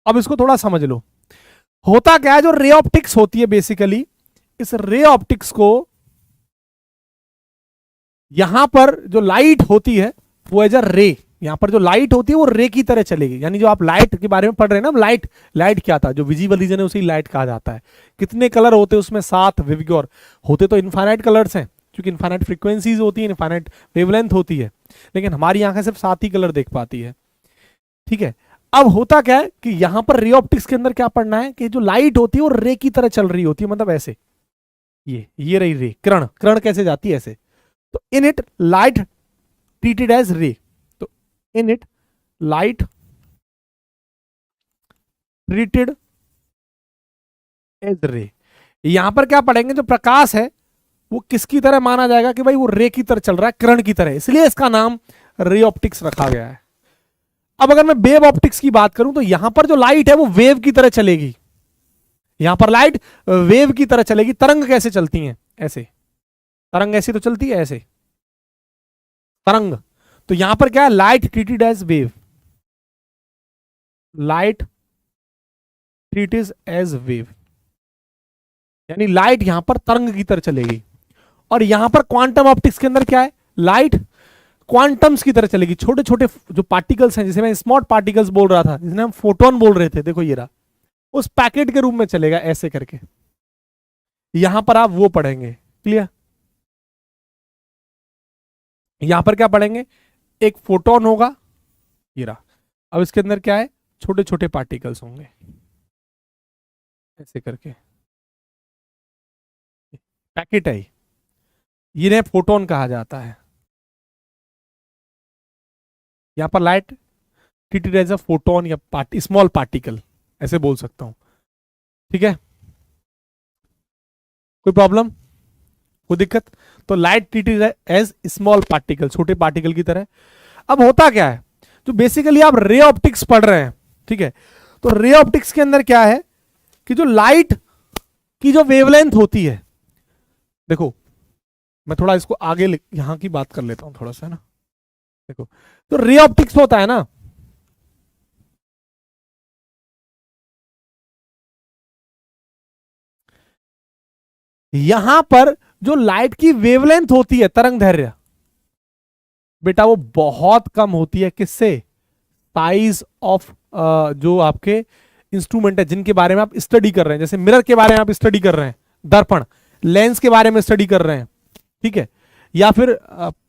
अब इसको थोड़ा समझ लो, होता क्या है, जो रे ऑप्टिक्स होती है बेसिकली, इस रे ऑप्टिक्स को यहां पर जो लाइट होती है वो एज अ रे, यहां पर जो लाइट होती है वो रे की तरह चलेगी। यानी जो आप लाइट के बारे में पढ़ रहे हैं ना, लाइट, लाइट क्या था? जो विजिबल रीजन है उसे लाइट कहा जाता है। कितने कलर होते हैं उसमें? 7 विविगोर होते तो इनफाइनाइट कलर्स हैं, क्योंकि इनफाइनाइट फ्रीक्वेंसीज होती है, इनफाइनाइट वेवलेंथ होती है, लेकिन हमारी आंखें सिर्फ 7 ही कलर देख पाती है। ठीक है। अब होता क्या है कि यहां पर रे ऑप्टिक्स के अंदर क्या पढ़ना है कि जो लाइट होती है वो रे की तरह चल रही होती है, मतलब ऐसे, ये रही रे, किरण, किरण कैसे जाती है? ऐसे। तो in it light treated as ray, तो in it light treated as ray. यहां पर क्या पढ़ेंगे, जो प्रकाश है वो किसकी तरह माना जाएगा कि भाई वो रे की तरह चल रहा है, किरण की तरह, इसलिए इसका नाम रे ऑप्टिक्स रखा गया है। अब अगर मैं वेव ऑप्टिक्स की बात करूं तो यहां पर जो लाइट है वो वेव की तरह चलेगी। यहां पर लाइट वेव की तरह चलेगी। तरंग कैसे चलती हैं? ऐसे, तरंग ऐसी तो चलती है ऐसे, तरंग। तो यहां पर क्या है, light treated as wave, light treated as wave, यानी लाइट यहां पर तरंग की तरह चलेगी। और यहां पर क्वांटम ऑप्टिक्स के अंदर क्या है, लाइट क्वांटम्स की तरह चलेगी। छोटे छोटे जो पार्टिकल्स हैं, जिसे मैं स्मॉट पार्टिकल्स बोल रहा था, जिसे हम फोटोन बोल रहे थे, देखो ये रहा, उस पैकेट के रूप में चलेगा ऐसे करके। यहां पर आप वो पढ़ेंगे। क्लियर? यहां पर क्या पढ़ेंगे, एक फोटोन होगा, ये रहा। अब इसके अंदर क्या है, छोटे छोटे पार्टिकल्स होंगे ऐसे करके। पैकेट है, इन्हें फोटोन कहा जाता है। यहां पर light treated as a photon या स्मॉल पार्टिकल, ऐसे बोल सकता हूं। ठीक है, कोई प्रॉब्लम, कोई दिक्कत? तो light treated as small particle, छोटे पार्टिकल की तरह। अब होता क्या है, जो बेसिकली आप रे ऑप्टिक्स पढ़ रहे हैं, ठीक है, तो रे ऑप्टिक्स के अंदर क्या है कि जो लाइट की जो वेवलेंथ होती है, देखो मैं थोड़ा इसको आगे यहां की बात कर लेता हूं थोड़ा सा, है ना। देखो, तो रे ऑप्टिक्स होता है ना, यहां पर जो लाइट की वेवलेंथ होती है, तरंग दैर्घ्य, बेटा वो बहुत कम होती है। किससे? साइज ऑफ जो आपके इंस्ट्रूमेंट है जिनके बारे में आप स्टडी कर रहे हैं, जैसे मिरर के बारे में आप स्टडी कर रहे हैं, दर्पण, लेंस के बारे में स्टडी कर रहे हैं, ठीक है, या फिर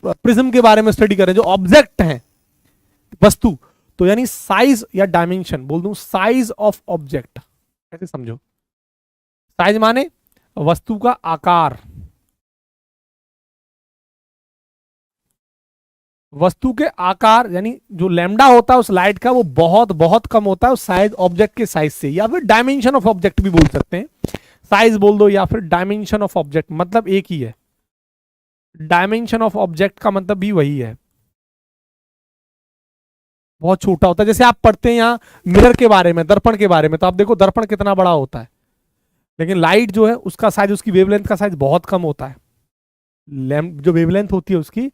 प्रिज्म के बारे में स्टडी कर रहे हैं, जो ऑब्जेक्ट हैं, वस्तु। तो यानी साइज या डायमेंशन बोल दूं, साइज ऑफ ऑब्जेक्ट, ऐसे समझो। साइज माने वस्तु का आकार, वस्तु के आकार, यानी जो लैम्डा होता है उस लाइट का, वो बहुत बहुत कम होता है उस साइज ऑब्जेक्ट के साइज से, या फिर डायमेंशन ऑफ ऑब्जेक्ट भी बोल सकते हैं। साइज बोल दो या फिर डायमेंशन ऑफ ऑब्जेक्ट, मतलब एक ही है। डायमेंशन ऑफ ऑब्जेक्ट का मतलब भी वही है, बहुत छोटा होता है। जैसे आप पढ़ते हैं यहाँ मिरर के बारे में, दर्पण के बारे में, तो आप देखो दर्पण कितना बड़ा होता है, लेकिन लाइट जो है उसका साइज, उसकी वेवलेंथ का साइज बहुत कम होता है। लैम्प जो वेवलेंथ होती है उसकी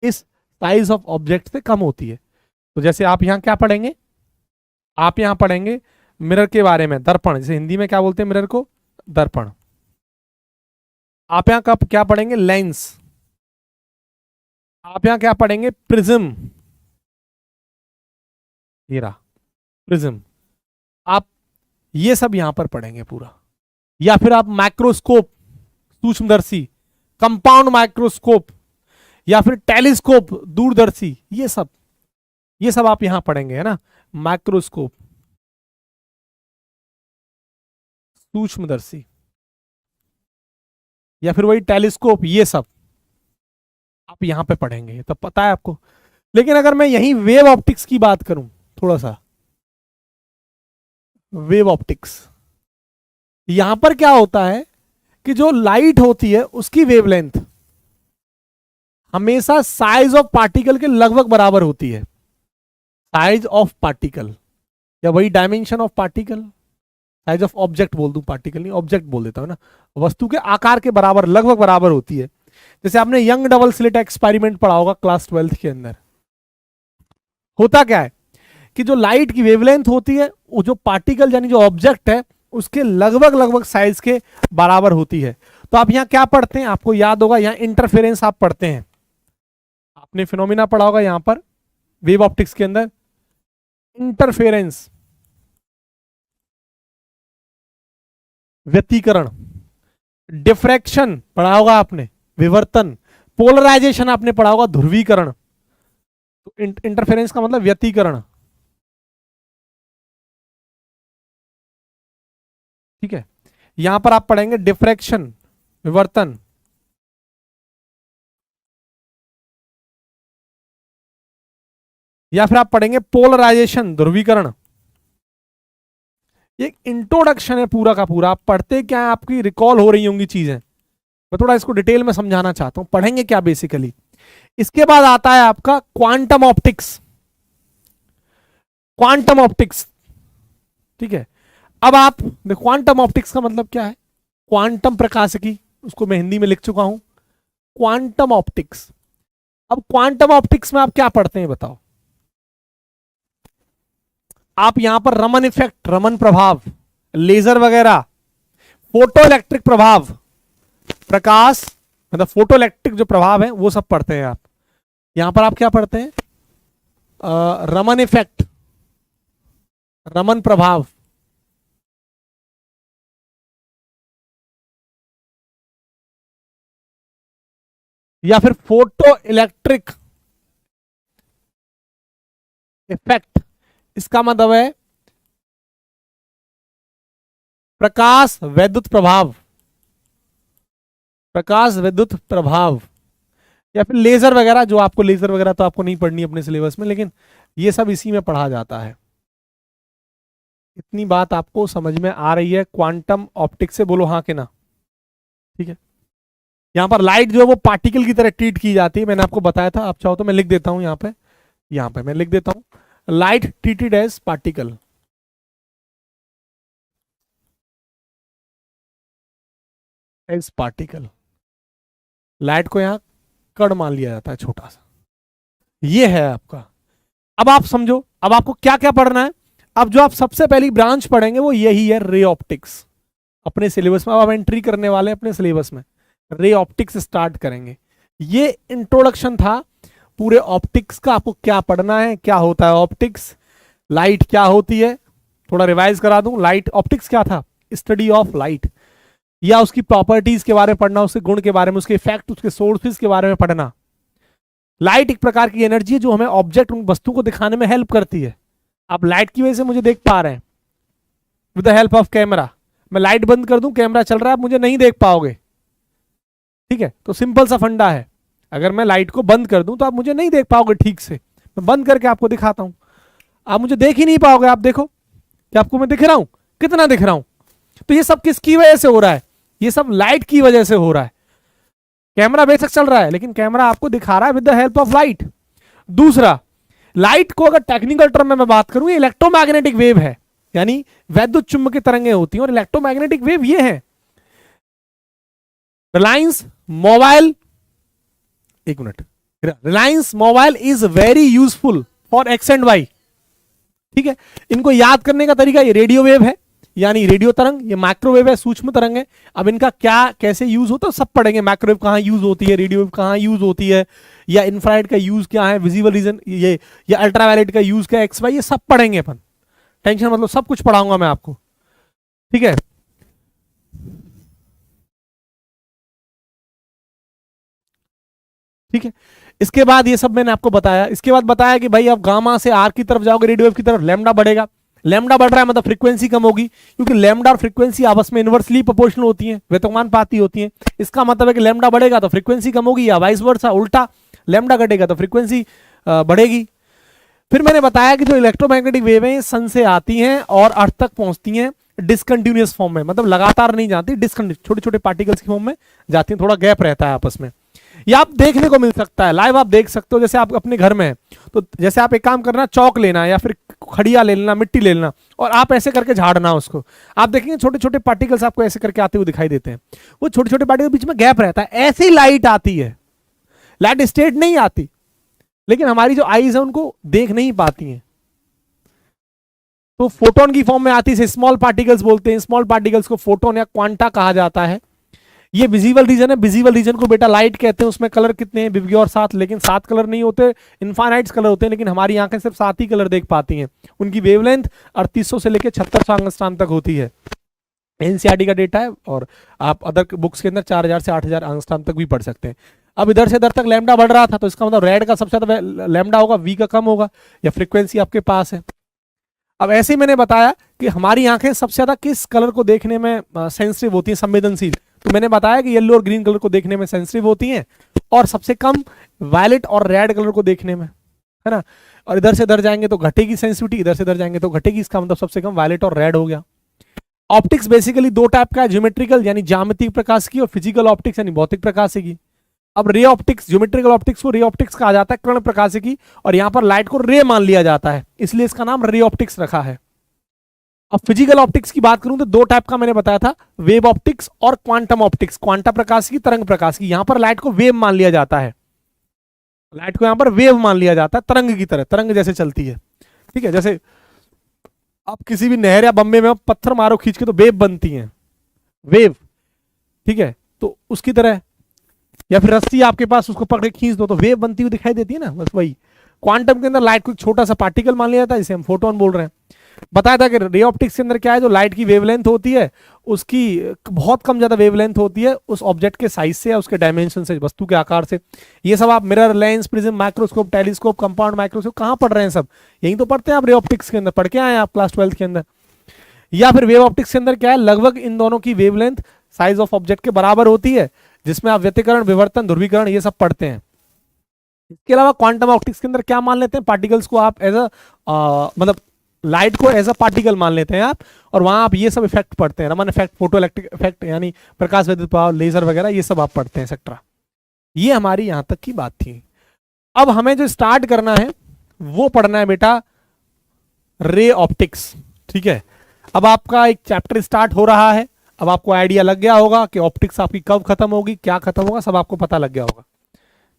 इस साइज ऑफ ऑब्जेक्ट से कम होती है। तो जैसे आप यहाँ क्या पढ़ेंगे, आप यहाँ पढ़ेंगे मिरर के बारे में, दर्पण, जैसे हिंदी में क्या बोलते हैं मिरर को? दर्पण। आप यहाँ कब क्या पढ़ेंगे? लेंस। आप यहाँ क्या पढ़ेंगे? प्रिज्म। ये रहा प्रिज्म। आप ये सब यहां पर पढ़ेंगे पूरा। या फिर आप माइक्रोस्कोप, सूक्ष्मदर्शी, कंपाउंड माइक्रोस्कोप, या फिर टेलीस्कोप, दूरदर्शी, ये सब आप यहां पढ़ेंगे, है ना। माइक्रोस्कोप, सूक्ष्मदर्शी, या फिर वही टेलीस्कोप, ये सब आप यहां पे पढ़ेंगे, तब पता है आपको। लेकिन अगर मैं यही वेव ऑप्टिक्स की बात करूं, थोड़ा सा वेव ऑप्टिक्स, यहां पर क्या होता है कि जो लाइट होती है उसकी वेवलेंथ हमेशा साइज ऑफ पार्टिकल के लगभग बराबर होती है। साइज ऑफ पार्टिकल, या वही dimension of particle, size of object बोल दूं, पार्टिकल नहीं ऑब्जेक्ट बोल देता हूं ना, वस्तु के आकार के बराबर, लगभग बराबर होती है। जैसे आपने यंग डबल स्लिट एक्सपेरिमेंट पढ़ा होगा क्लास 12th के अंदर। होता क्या है कि जो लाइट की वेवलेंथ होती है वो जो पार्टिकल यानी जो ऑब्जेक्ट है उसके लगभग लगभग साइज के बराबर होती है। तो आप यहाँ क्या पढ़ते हैं, आपको याद होगा, यहाँ इंटरफेरेंस आप पढ़ते हैं, आपने फिनोमिना पढ़ा होगा यहां पर वेव ऑप्टिक्स के अंदर, इंटरफेरेंस, व्यतिकरण, डिफ्रैक्शन पढ़ा होगा आपने, विवर्तन, पोलराइजेशन आपने पढ़ा होगा, ध्रुवीकरण। तो इंटरफेरेंस का मतलब व्यतिकरण, ठीक है। यहां पर आप पढ़ेंगे डिफ्रैक्शन, विवर्तन, या फिर आप पढ़ेंगे पोलराइजेशन, ध्रुवीकरण। एक इंट्रोडक्शन है पूरा का पूरा, आप पढ़ते क्या है, आपकी रिकॉल हो रही होंगी चीजें। मैं थोड़ा इसको डिटेल में समझाना चाहता हूं, पढ़ेंगे क्या बेसिकली। इसके बाद आता है आपका क्वांटम ऑप्टिक्स। क्वांटम ऑप्टिक्स, ठीक है। अब आप देखो क्वांटम ऑप्टिक्स का मतलब क्या है, क्वांटम प्रकाशिकी, उसको मैं हिंदी में लिख चुका हूं, क्वांटम ऑप्टिक्स। अब क्वांटम ऑप्टिक्स में आप क्या पढ़ते हैं बताओ। आप यहां पर रमन इफेक्ट, रमन प्रभाव, लेजर वगैरह, फोटो इलेक्ट्रिक प्रभाव, प्रकाश मतलब फोटो इलेक्ट्रिक जो प्रभाव है वो सब पढ़ते हैं आप। यहां पर आप क्या पढ़ते हैं, रमन इफेक्ट, रमन प्रभाव, या फिर फोटो इलेक्ट्रिक इफेक्ट। इसका मतलब है प्रकाश वैद्युत प्रभाव, प्रकाश विद्युत प्रभाव या फिर लेजर वगैरह, जो आपको लेजर वगैरह तो आपको नहीं पढ़नी अपने सिलेबस में, लेकिन ये सब इसी में पढ़ा जाता है। इतनी बात आपको समझ में आ रही है? क्वांटम ऑप्टिक्स से बोलो हाँ कि ना। ठीक है, यहाँ पर लाइट जो है वो पार्टिकल की तरह ट्रीट की जाती है, मैंने आपको बताया था। आप चाहो तो मैं लिख देता हूं यहाँ पे मैं लिख देता हूं, light treated as particle. As particle, light को यहाँ कण मान लिया जाता है, छोटा सा। ये है आपका। अब आप समझो, अब आपको क्या क्या पढ़ना है। अब जो आप सबसे पहली ब्रांच पढ़ेंगे वो यही है, रे ऑप्टिक्स। अपने सिलेबस में अब आप एंट्री करने वाले हैं अपने सिलेबस में, रे ऑप्टिक्स स्टार्ट करेंगे। ये इंट्रोडक्शन था पूरे ऑप्टिक्स का। आपको क्या पढ़ना है, क्या होता है ऑप्टिक्स, लाइट क्या होती है, थोड़ा रिवाइज करा दूं। लाइट, ऑप्टिक्स क्या था? स्टडी ऑफ लाइट, या उसकी प्रॉपर्टीज के बारे में पढ़ना, उसके गुण के बारे में, उसके इफेक्ट, उसके सोर्सेज के बारे में पढ़ना। लाइट एक प्रकार की एनर्जी है जो हमें ऑब्जेक्ट, वस्तु को दिखाने में हेल्प करती है। आप लाइट की वजह से मुझे देख पा रहे हैं with the help of camera. मैं लाइट बंद कर दूं, कैमरा चल रहा है, आप मुझे नहीं देख पाओगे। ठीक है, तो सिंपल सा फंडा है। अगर मैं लाइट को बंद कर दूं तो आप मुझे नहीं देख पाओगे ठीक से। मैं बंद करके आपको दिखाता हूं, आप मुझे देख ही नहीं पाओगे। आप देखो कि आपको मैं दिख रहा हूं, कितना दिख रहा हूं। तो ये सब किसकी वजह से हो रहा है? ये सब लाइट की वजह से हो रहा है। कैमरा बेशक चल रहा है, लेकिन कैमरा आपको दिखा रहा है with the help of light. दूसरा, लाइट को अगर टेक्निकल टर्म में मैं बात करूं, ये इलेक्ट्रोमैग्नेटिक वेव है, यानी वैद्युत चुंबकीय तरंगें होती हैं। और इलेक्ट्रोमैग्नेटिक वेव ये है। रिलायंस मोबाइल, एक minute, Reliance mobile is very useful for X and Y. ठीक है, इनको याद करने का तरीका, ये रेडियो वेव है यानी रेडियो तरंग, ये माइक्रोवेव है सूक्ष्म तरंग है। अब इनका क्या कैसे यूज होता है सब पढ़ेंगे। माइक्रोवेव कहां यूज होती है, रेडियो वेव कहां यूज होती है, या इंफ्रारेड का यूज क्या है, विजिबल रीजन ये, या अल्ट्रावायलेट का यूज क्या है, एक्स वाई, ये सब पढ़ेंगे अपन। टेंशन मतलब सब कुछ पढ़ाऊंगा मैं आपको। ठीक है, ठीक है। इसके बाद ये सब मैंने आपको बताया। इसके बाद बताया कि भाई आप गामा से आर की तरफ जाओगे, रेडियो वेव की तरफ, लैम्डा बढ़ेगा। लैम्डा बढ़ रहा है मतलब फ्रीक्वेंसी कम होगी, क्योंकि लैम्डा और फ्रीक्वेंसी आपस में इनवर्सली प्रोपोर्शनल होती हैं, व्यतोमानुपाती होती हैं। इसका मतलब है कि लैम्डा बढ़ेगा तो फ्रीक्वेंसी कम होगी, या वाइस वर्सा, उल्टा लैम्डा घटेगा तो फ्रीक्वेंसी बढ़ेगी। फिर मैंने बताया कि जो इलेक्ट्रोमैग्नेटिक वेव है सन से आती हैं और अर्थ तक पहुंचती हैं डिसकंटिन्यूअस फॉर्म में, मतलब लगातार नहीं जाती, डिसकंटिन्यूस छोटे छोटे पार्टिकल्स की फॉर्म में जाती हैं, थोड़ा गैप रहता है आपस में। ये आप देखने को मिल सकता है, लाइव आप देख सकते हो। जैसे आप अपने घर में हैं तो जैसे आप एक काम करना, चौक लेना या फिर खड़िया ले लेना, मिट्टी ले लेना, और आप ऐसे करके झाड़ना उसको। आप देखेंगे छोटे छोटे पार्टिकल्स आपको ऐसे करके आते हुए दिखाई देते हैं। वो छोटे छोटे पार्टिकल बीच में गैप रहता है। ऐसे ही लाइट आती है, लाइट स्ट्रेट नहीं आती, लेकिन हमारी जो आईज है उनको देख नहीं पाती हैं, तो फोटोन की फॉर्म में आती है। स्मॉल पार्टिकल्स बोलते हैं, स्मॉल पार्टिकल्स को फोटोन या क्वांटा कहा जाता है। ये विजिबल रीजन है। विजिबल रीजन को बेटा लाइट कहते हैं। उसमें कलर कितने हैं? विव और 7, लेकिन 7 कलर नहीं होते, इनफाइनाइट्स कलर होते हैं, लेकिन हमारी आंखें सिर्फ 7 ही कलर देख पाती हैं। उनकी वेवलेंथ 3800 से लेकर 7600 एंगस्ट्रॉम तक होती है। एनसीईआरटी का डेटा है, और आप अदर बुक्स के अंदर 4000 से 8000 एंगस्ट्रॉम तक भी पढ़ सकते हैं। अब इधर से इधर तक लैम्डा बढ़ रहा था, तो इसका मतलब रेड का सबसे ज्यादा लैम्डा होगा, वी का कम होगा, या फ्रीक्वेंसी आपके पास है। अब ऐसे ही मैंने बताया कि हमारी आंखें सबसे ज्यादा किस कलर को देखने में सेंसिटिव होती हैं, संवेदनशील। तो मैंने बताया कि येलो और ग्रीन कलर को देखने में सेंसिटिव होती हैं, और सबसे कम वायलेट और रेड कलर को देखने में, है ना। और इधर से इधर जाएंगे तो घटेगी सेंसिटिविटी, इधर से इधर जाएंगे तो घटेगी। इसका मतलब सबसे कम वायलेट और रेड हो गया। ऑप्टिक्स बेसिकली दो टाइप का है, ज्योमेट्रिकल यानी ज्यामितीय प्रकाश की, और फिजिकल ऑप्टिक्स यानी भौतिक प्रकाश की। अब रे ऑप्टिक्स, ज्योमेट्रिकल ऑप्टिक्स को रे ऑप्टिक्स कहा जाता है, कर्ण प्रकाश की, और यहां पर लाइट को रे मान लिया जाता है, इसलिए इसका नाम रे ऑप्टिक्स रखा है। अब फिजिकल ऑप्टिक्स की बात करूं तो दो टाइप का मैंने बताया था, वेव ऑप्टिक्स और क्वांटम ऑप्टिक्स। क्वांटा प्रकाश की, तरंग प्रकाश की। यहां पर लाइट को वेव मान लिया जाता है, लाइट को यहां पर वेव मान लिया जाता है, तरंग की तरह, तरंग जैसे चलती है। ठीक है, जैसे आप किसी भी नहर या बम्बे में पत्थर मारो खींच के तो वेव बनती है, वेव। ठीक है, तो उसकी तरह, या फिर रस्सी आपके पास, उसको पकड़ के खींच दो तो वेव बनती हुई दिखाई देती है ना, बस वही। क्वांटम के अंदर लाइट को एक छोटा सा पार्टिकल मान लिया जाता है, जिसे हम फोटोन बोल रहे हैं। बताया था कि रे ऑप्टिक्स के अंदर क्या है, जो लाइट की वेवलेंथ होती है उसकी बहुत कम ज्यादा वेवलेंथ होती है उस ऑब्जेक्ट के साइज से या उसके डायमेंशन से, वस्तु के आकार से। ये सब आप mirror, lens, prism, microscope, telescope, compound microscope कहां पढ़ रहे हैं? सब यही तो पढ़ते हैं आप। रे ऑप्टिक्स के अंदर पढ़ के आए आप क्लास 12 के अंदर। या फिर वेव ऑप्टिक्स के अंदर क्या है, लगभग इन दोनों की वेवलेंथ साइज ऑफ ऑब्जेक्ट के बराबर होती है, जिसमें आप व्यतिकरण, विवर्तन, ध्रुवीकरण ये सब पढ़ते हैं। इसके अलावा क्वांटम ऑप्टिक्स के अंदर क्या मान लेते हैं, पार्टिकल्स को आप एज अ मतलब लाइट को एज अ पार्टिकल मान लेते हैं आप, और वहां आप ये सब इफेक्ट पढ़ते हैं, Raman effect, photo electric effect, यानी प्रकाश विद्युत प्रभाव, लेजर वगैरह ये सब आप पढ़ते हैं एक्सेट्रा। ये हमारी यहां तक की बात थी। अब हमें जो स्टार्ट करना है वो पढ़ना है बेटा रे ऑप्टिक्स, ठीक है। अब आपका एक चैप्टर स्टार्ट हो रहा है, अब आपको आइडिया लग गया होगा कि ऑप्टिक्स आपकी कब खत्म होगी, क्या खत्म होगा, सब आपको पता लग गया होगा,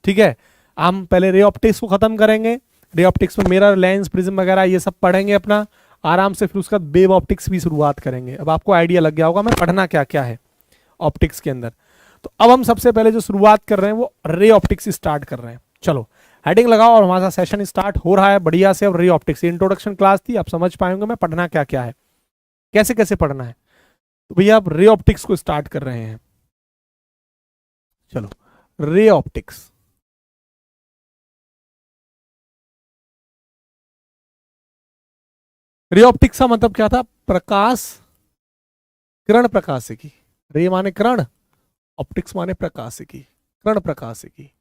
ठीक है। हम पहले रे ऑप्टिक्स को खत्म करेंगे, रे ऑप्टिक्स में मिरर, लेंस, प्रिज्म वगैरह ये सब पढ़ेंगे अपना आराम से, फिर उसका वेव ऑप्टिक्स भी शुरुआत करेंगे। अब आपको आइडिया लग गया होगा मैं पढ़ना क्या क्या है ऑप्टिक्स के अंदर। तो अब हम सबसे पहले जो शुरुआत कर रहे हैं वो रे ऑप्टिक्स स्टार्ट कर रहे हैं। चलो हेडिंग लगाओ और हमारा सेशन स्टार्ट हो रहा है बढ़िया से। अब रे ऑप्टिक्स इंट्रोडक्शन क्लास थी, आप समझ पाएंगे मैं पढ़ना क्या क्या है, कैसे कैसे पढ़ना है। तो भैया आप रे ऑप्टिक्स को स्टार्ट कर रहे हैं। चलो रे ऑप्टिक्स, रे ऑप्टिक्स का मतलब क्या था, प्रकाश, किरण प्रकाशिकी। रे माने किरण, ऑप्टिक्स माने प्रकाशिकी, किरण प्रकाशिकी।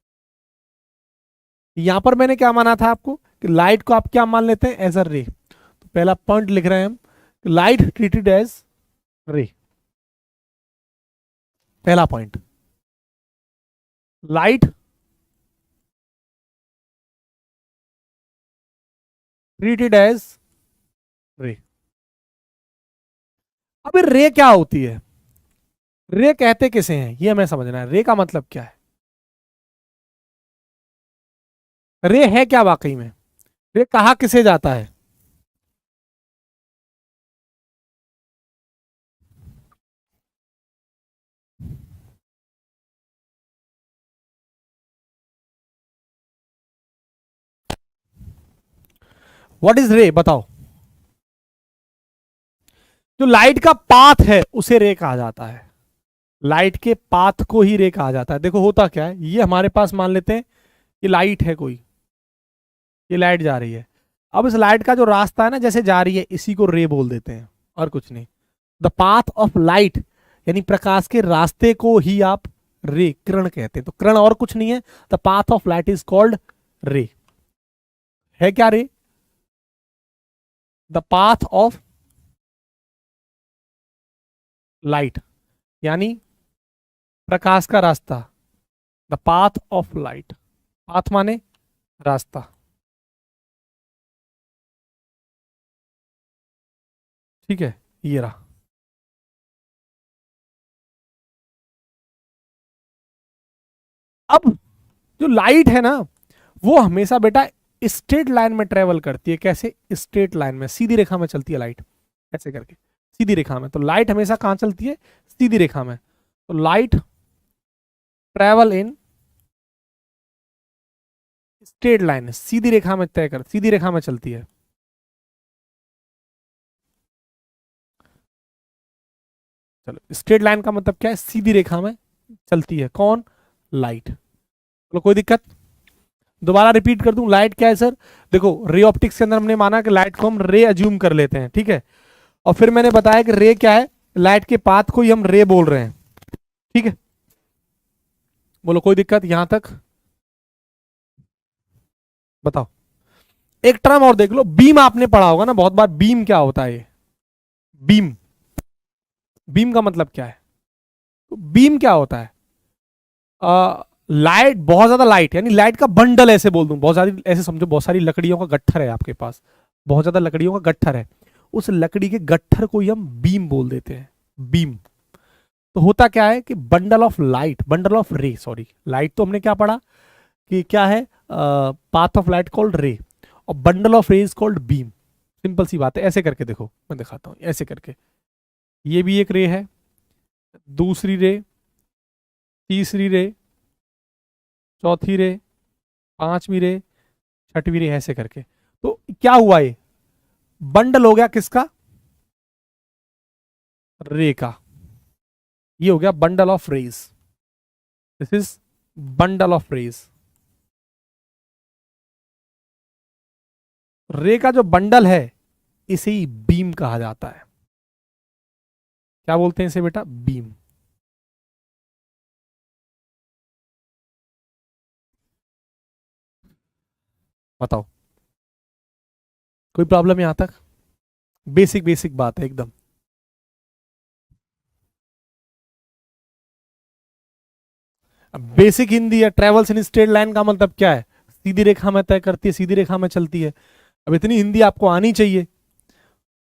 यहां पर मैंने क्या माना था आपको कि लाइट को आप क्या मान लेते हैं, एज अ रे। तो पहला पॉइंट लिख रहे हैं हम, लाइट ट्रीटेड एज रे। पहला पॉइंट, लाइट ट्रीटेड एज रे। अब रे क्या होती है, रे कहते किसे हैं ये हमें समझना है, रे का मतलब क्या है, रे है क्या वाकई में, रे कहा किसे जाता है। व्हाट इज रे बताओ। जो लाइट का पाथ है उसे रे कहा जाता है, लाइट के पाथ को ही रे कहा जाता है। देखो होता क्या है, ये हमारे पास मान लेते हैं कि लाइट है कोई, ये लाइट जा रही है। अब इस लाइट का जो रास्ता है ना जैसे जा रही है, इसी को रे बोल देते हैं और कुछ नहीं। द पाथ ऑफ लाइट यानी प्रकाश के रास्ते को ही आप रे, किरण कहते हैं। तो किरण और कुछ नहीं है, the path of light is called रे। है क्या रे, द पाथ ऑफ लाइट यानी प्रकाश का रास्ता, the path of light, path माने रास्ता, ठीक है। ये रहा। अब जो लाइट है ना वो हमेशा बेटा स्ट्रेट लाइन में ट्रेवल करती है। कैसे, स्ट्रेट लाइन में, सीधी रेखा में चलती है लाइट, ऐसे करके सीधी रेखा में। तो लाइट हमेशा कहां चलती है, सीधी रेखा में। तो light travel in straight line, सीधी रेखा में तय कर, सीधी रेखा में चलती है। चलो स्ट्रेट लाइन का मतलब क्या है, सीधी रेखा में चलती है। कौन, लाइट। चलो कोई दिक्कत, दोबारा रिपीट कर दूं, लाइट क्या है सर। देखो रे ऑप्टिक्स के अंदर हमने माना कि लाइट को हम रे अज्यूम कर लेते हैं, ठीक है। और फिर मैंने बताया कि रे क्या है, लाइट के पाथ को ही हम रे बोल रहे हैं, ठीक है। बोलो कोई दिक्कत यहां तक, बताओ। एक टर्म और देख लो, बीम आपने पढ़ा होगा ना बहुत बार, बीम क्या होता है, बीम, बीम का मतलब क्या है। तो बीम क्या होता है, लाइट, बहुत ज्यादा लाइट यानी लाइट का बंडल, ऐसे बोल दूं, बहुत सारी, ऐसे समझो बहुत सारी लकड़ियों का गट्ठर है आपके पास, बहुत ज्यादा लकड़ियों का गट्ठर है, उस लकड़ी के गट्ठर को ही हम बीम बोल देते हैं, बीम। तो होता क्या है कि bundle of light, bundle of रे, सॉरी लाइट तो हमने क्या पढ़ा कि क्या है, path of light called ray, और bundle of ray is called beam. Simple सी बात है, ऐसे करके देखो मैं दिखाता हूं, ऐसे करके ये भी एक रे है, दूसरी रे, तीसरी रे, चौथी रे, पांचवी रे, छठवीं रे, ऐसे करके। तो क्या हुआ, ये बंडल हो गया किसका, रे का। ये हो गया bundle of rays, this is bundle of rays. Ray का जो बंडल है इसे ही बीम कहा जाता है। क्या बोलते हैं इसे बेटा, बीम। बताओ, कोई प्रॉब्लम यहां तक? बेसिक बेसिक बात है एकदम। बेसिक हिंदी है। ट्रेवल्स इन स्ट्रेट लाइन का मतलब क्या है? सीधी रेखा में तय करती है, सीधी रेखा में चलती है। अब इतनी हिंदी आपको आनी चाहिए।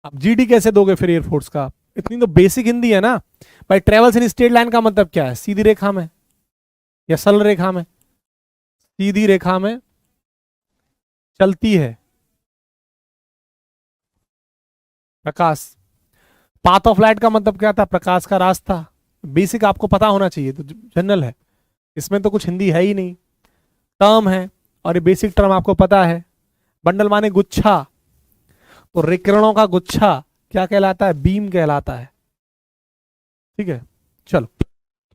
अब जीडी कैसे दोगे फिर एयरफोर्स का? इतनी तो बेसिक हिंदी है ना भाई। ट्रेवल्स इन स्ट्रेट लाइन का मतलब क्या है? सीधी रेखा में या सरल रेखा में? सीधी रेखा में चलती है। प्रकाश। पाथ ऑफ लाइट का मतलब क्या था? प्रकाश का रास्ता। बेसिक आपको पता होना चाहिए, तो जनरल है, इसमें तो कुछ हिंदी है ही नहीं, टर्म है। और ये बेसिक टर्म आपको पता है। बंडल माने गुच्छा, तो विकिरणों का गुच्छा क्या कहलाता है? बीम कहलाता है। ठीक है, चलो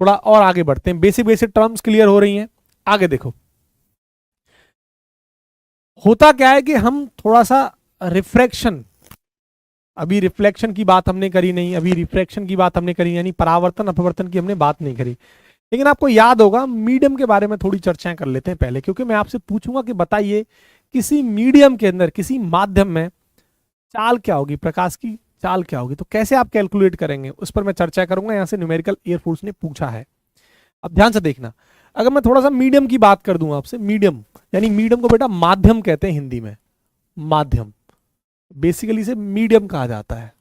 थोड़ा और आगे बढ़ते हैं। बेसिक बेसिक टर्म्स क्लियर हो रही हैं। आगे देखो, होता क्या है कि हम थोड़ा सा रिफ्रैक्शन, अभी रिफ्लेक्शन की बात हमने करी नहीं, अभी रिफ्रैक्शन की बात हमने करी, यानी परावर्तन अपवर्तन की हमने बात नहीं करी। लेकिन आपको याद होगा, मीडियम के बारे में थोड़ी चर्चाएं कर लेते हैं पहले, क्योंकि मैं आपसे पूछूंगा कि बताइए किसी मीडियम के अंदर, किसी माध्यम में चाल क्या होगी, प्रकाश की चाल क्या होगी, तो कैसे आप कैलकुलेट करेंगे उस पर मैं चर्चा करूंगा। यहां से न्यूमेरिकल एयरफोर्स ने पूछा है। अब ध्यान से देखना, अगर मैं थोड़ा सा मीडियम की बात कर दूं आपसे, मीडियम यानी मीडियम को बेटा माध्यम कहते हैं हिंदी में, माध्यम, बेसिकली इसे मीडियम कहा जाता है,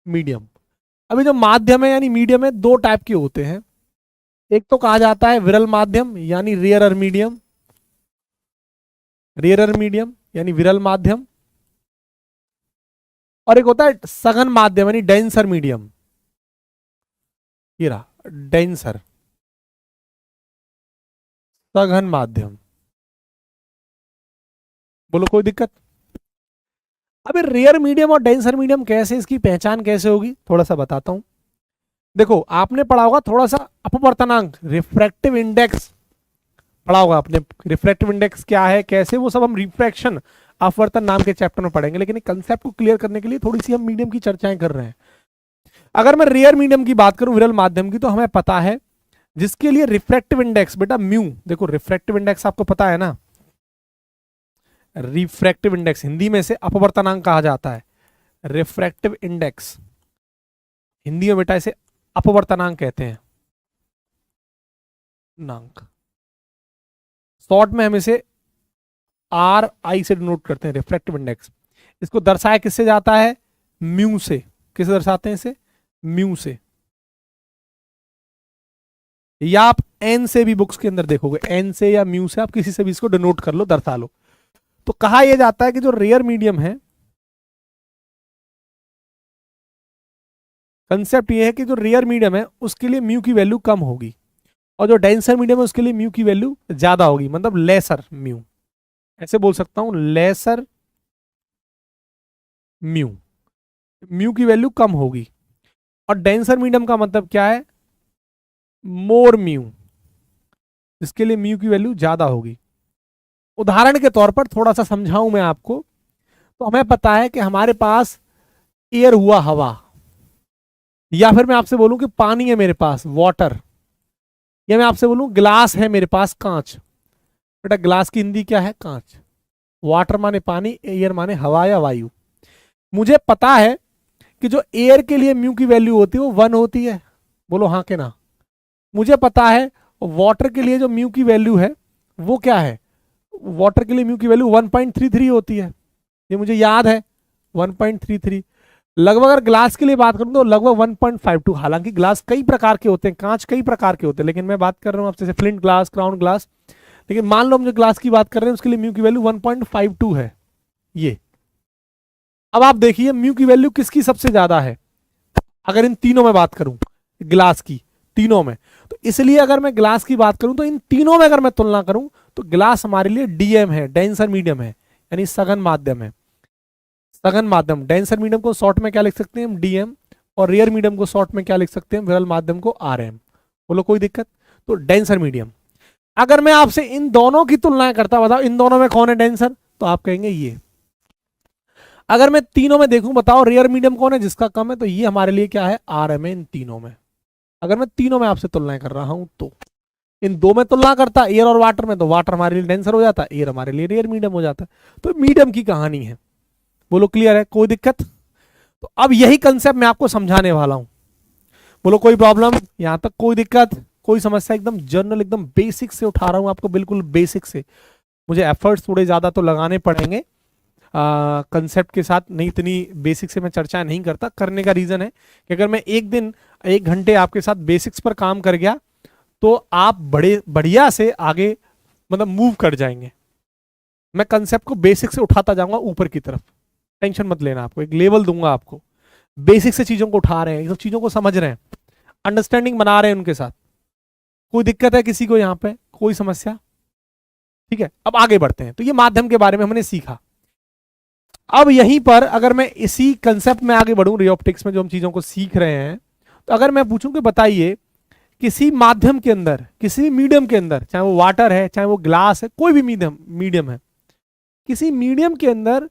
मीडियम। अभी जो माध्यम है यानी मीडियम है, दो टाइप के होते हैं। एक तो कहा जाता है विरल माध्यम यानी रेयरर मीडियम, रेयरर मीडियम यानी विरल माध्यम। और एक होता है सघन माध्यम यानी डेंसर मीडियम, ये रहा डेंसर, सघन माध्यम। बोलो कोई दिक्कत? अबे रेयर मीडियम और डेंसर मीडियम कैसे, इसकी पहचान कैसे होगी, थोड़ा सा बताता हूं। देखो आपने पढ़ा होगा थोड़ा सा अपवर्तनांक, रिफ्रैक्टिव इंडेक्स पढ़ा होगा आपने। रिफ्रैक्टिव इंडेक्स क्या है, कैसे, वो सब हम रिफ्रैक्शन अपवर्तन नाम के चैप्टर में पढ़ेंगे। लेकिन कंसेप्ट को क्लियर करने के लिए थोड़ी सी हम मीडियम की चर्चाएं कर रहे हैं। अगर मैं रेयर मीडियम की बात करूं, विरल माध्यम की, तो हमें पता है जिसके लिए रिफ्रैक्टिव इंडेक्स बेटा म्यू, देखो रिफ्रैक्टिव इंडेक्स आपको पता है ना, रिफ्रैक्टिव इंडेक्स हिंदी में से अपवर्तनांक कहा जाता है। रिफ्रैक्टिव इंडेक्स हिंदी में बेटा इसे अपवर्तनांक कहते हैं, नांक। शॉर्ट में हम इसे आर आई से डिनोट करते हैं, रिफ्रैक्टिव इंडेक्स। इसको दर्शाया किससे जाता है? म्यू से। किसे दर्शाते हैं इसे? म्यू से। या आप एन से भी बुक्स के अंदर देखोगे, एन से या म्यू से, आप किसी से भी इसको डिनोट कर लो, दर्शा लो। तो कहा यह जाता है कि जो रेयर मीडियम है, कंसेप्ट ये है कि जो रेयर मीडियम है उसके लिए म्यू की वैल्यू कम होगी, और जो डेंसर मीडियम है उसके लिए म्यू की वैल्यू ज्यादा होगी, मतलब लेसर म्यू। ऐसे बोल सकता हूं, लेसर म्यू, म्यू की वैल्यू कम होगी। और डेंसर मीडियम का मतलब क्या है? मोर म्यू, इसके लिए म्यू की वैल्यू ज्यादा होगी। उदाहरण के तौर पर थोड़ा सा समझाऊं मैं आपको, तो हमें पता है कि हमारे पास एयर हुआ हवा, या फिर मैं आपसे बोलूं कि पानी है मेरे पास, वाटर, या मैं आपसे बोलूं ग्लास है मेरे पास, कांच। बेटा ग्लास की हिंदी क्या है? कांच। वाटर माने पानी, एयर माने हवा या वायु। मुझे पता है कि जो एयर के लिए म्यू की वैल्यू होती है वो 1 होती है, बोलो हाँ के ना। मुझे पता है वाटर के लिए जो म्यू की वैल्यू है वो क्या है? वाटर के लिए म्यू की वैल्यू 1.33 होती है, ये मुझे याद है, 1.33। लगभग अगर ग्लास के लिए बात करूं तो लगभग 1.52। हालांकि ग्लास कई प्रकार के होते हैं, कांच कई प्रकार के होते हैं, लेकिन मैं बात कर रहा हूं आपसे फ्लिंट ग्लास, क्राउन ग्लास। लेकिन मान लो हम जो ग्लास की बात कर रहे हैं उसके लिए म्यू की वैल्यू 1.52 है ये। अब आप देखिए म्यू की वैल्यू किसकी सबसे ज्यादा है, अगर इन तीनों में बात करूं, ग्लास की, तीनों में। तो इसलिए अगर मैं ग्लास की बात करूं तो इन तीनों में अगर मैं तुलना करूं तो ग्लास हमारे लिए डीएम है, डेंसर मीडियम है, यानी सघन माध्यम है। सघन माध्यम, डेंसर मीडियम को शॉर्ट में क्या लिख सकते हैं हम? डीएम। और रेयर मीडियम को शॉर्ट में क्या लिख सकते हैं? विरल माध्यम को आरएम। बोलो कोई दिक्कत? तो डेंसर मीडियम। अगर मैं आपसे इन दोनों की तुलना करता, बताओ इन दोनों में कौन है डेंसर, तो आप कहेंगे ये। अगर मैं तीनों में देखूं, बताओ रेयर मीडियम कौन है जिसका कम है, तो ये हमारे लिए क्या है? आरएम है इन तीनों में। अगर मैं तीनों में आपसे तुलना कर रहा हूं तो इन दो में तुलना करता एयर और वाटर में, तो वाटर हमारे लिए डेंसर हो जाता, एयर हमारे लिए रेयर मीडियम हो जाता। तो मीडियम की कहानी है। बोलो क्लियर है, कोई दिक्कत? तो अब यही कंसेप्ट मैं आपको समझाने वाला हूं। बोलो कोई प्रॉब्लम यहां तक, कोई दिक्कत, कोई समस्या? एकदम जनरल, एकदम बेसिक से उठा रहा हूं आपको, बिल्कुल बेसिक से। मुझे एफर्ट्स थोड़े ज्यादा तो लगाने पड़ेंगे कंसेप्ट के साथ, नहीं इतनी बेसिक से मैं चर्चा नहीं करता। करने का रीजन है कि अगर मैं एक दिन 1 घंटे आपके साथ बेसिक्स पर काम कर गया तो आप बड़े बढ़िया से आगे मतलब मूव कर जाएंगे। मैं कंसेप्ट को बेसिक से उठाता जाऊंगा ऊपर की तरफ, टेंशन मत लेना। आपको एक लेवल दूंगा, आपको बेसिक से चीजों को उठा रहे हैं, सब चीजों को समझ रहे हैं, अंडरस्टैंडिंग बना रहे हैं उनके साथ। कोई दिक्कत है किसी को यहाँ पे, कोई समस्या? ठीक है, अब आगे बढ़ते हैं। तो ये माध्यम के बारे में हमने सीखा। अब यहीं पर अगर मैं इसी कंसेप्ट में आगे बढ़ूं, रे ऑप्टिक्स में जो हम चीजों को सीख रहे हैं, तो अगर मैं पूछूं कि बताइए किसी माध्यम के अंदर, किसी भी मीडियम के अंदर, चाहे वो वाटर है, चाहे वो ग्लास है, कोई भी मीडियम मीडियम है, किसी मीडियम के अंदर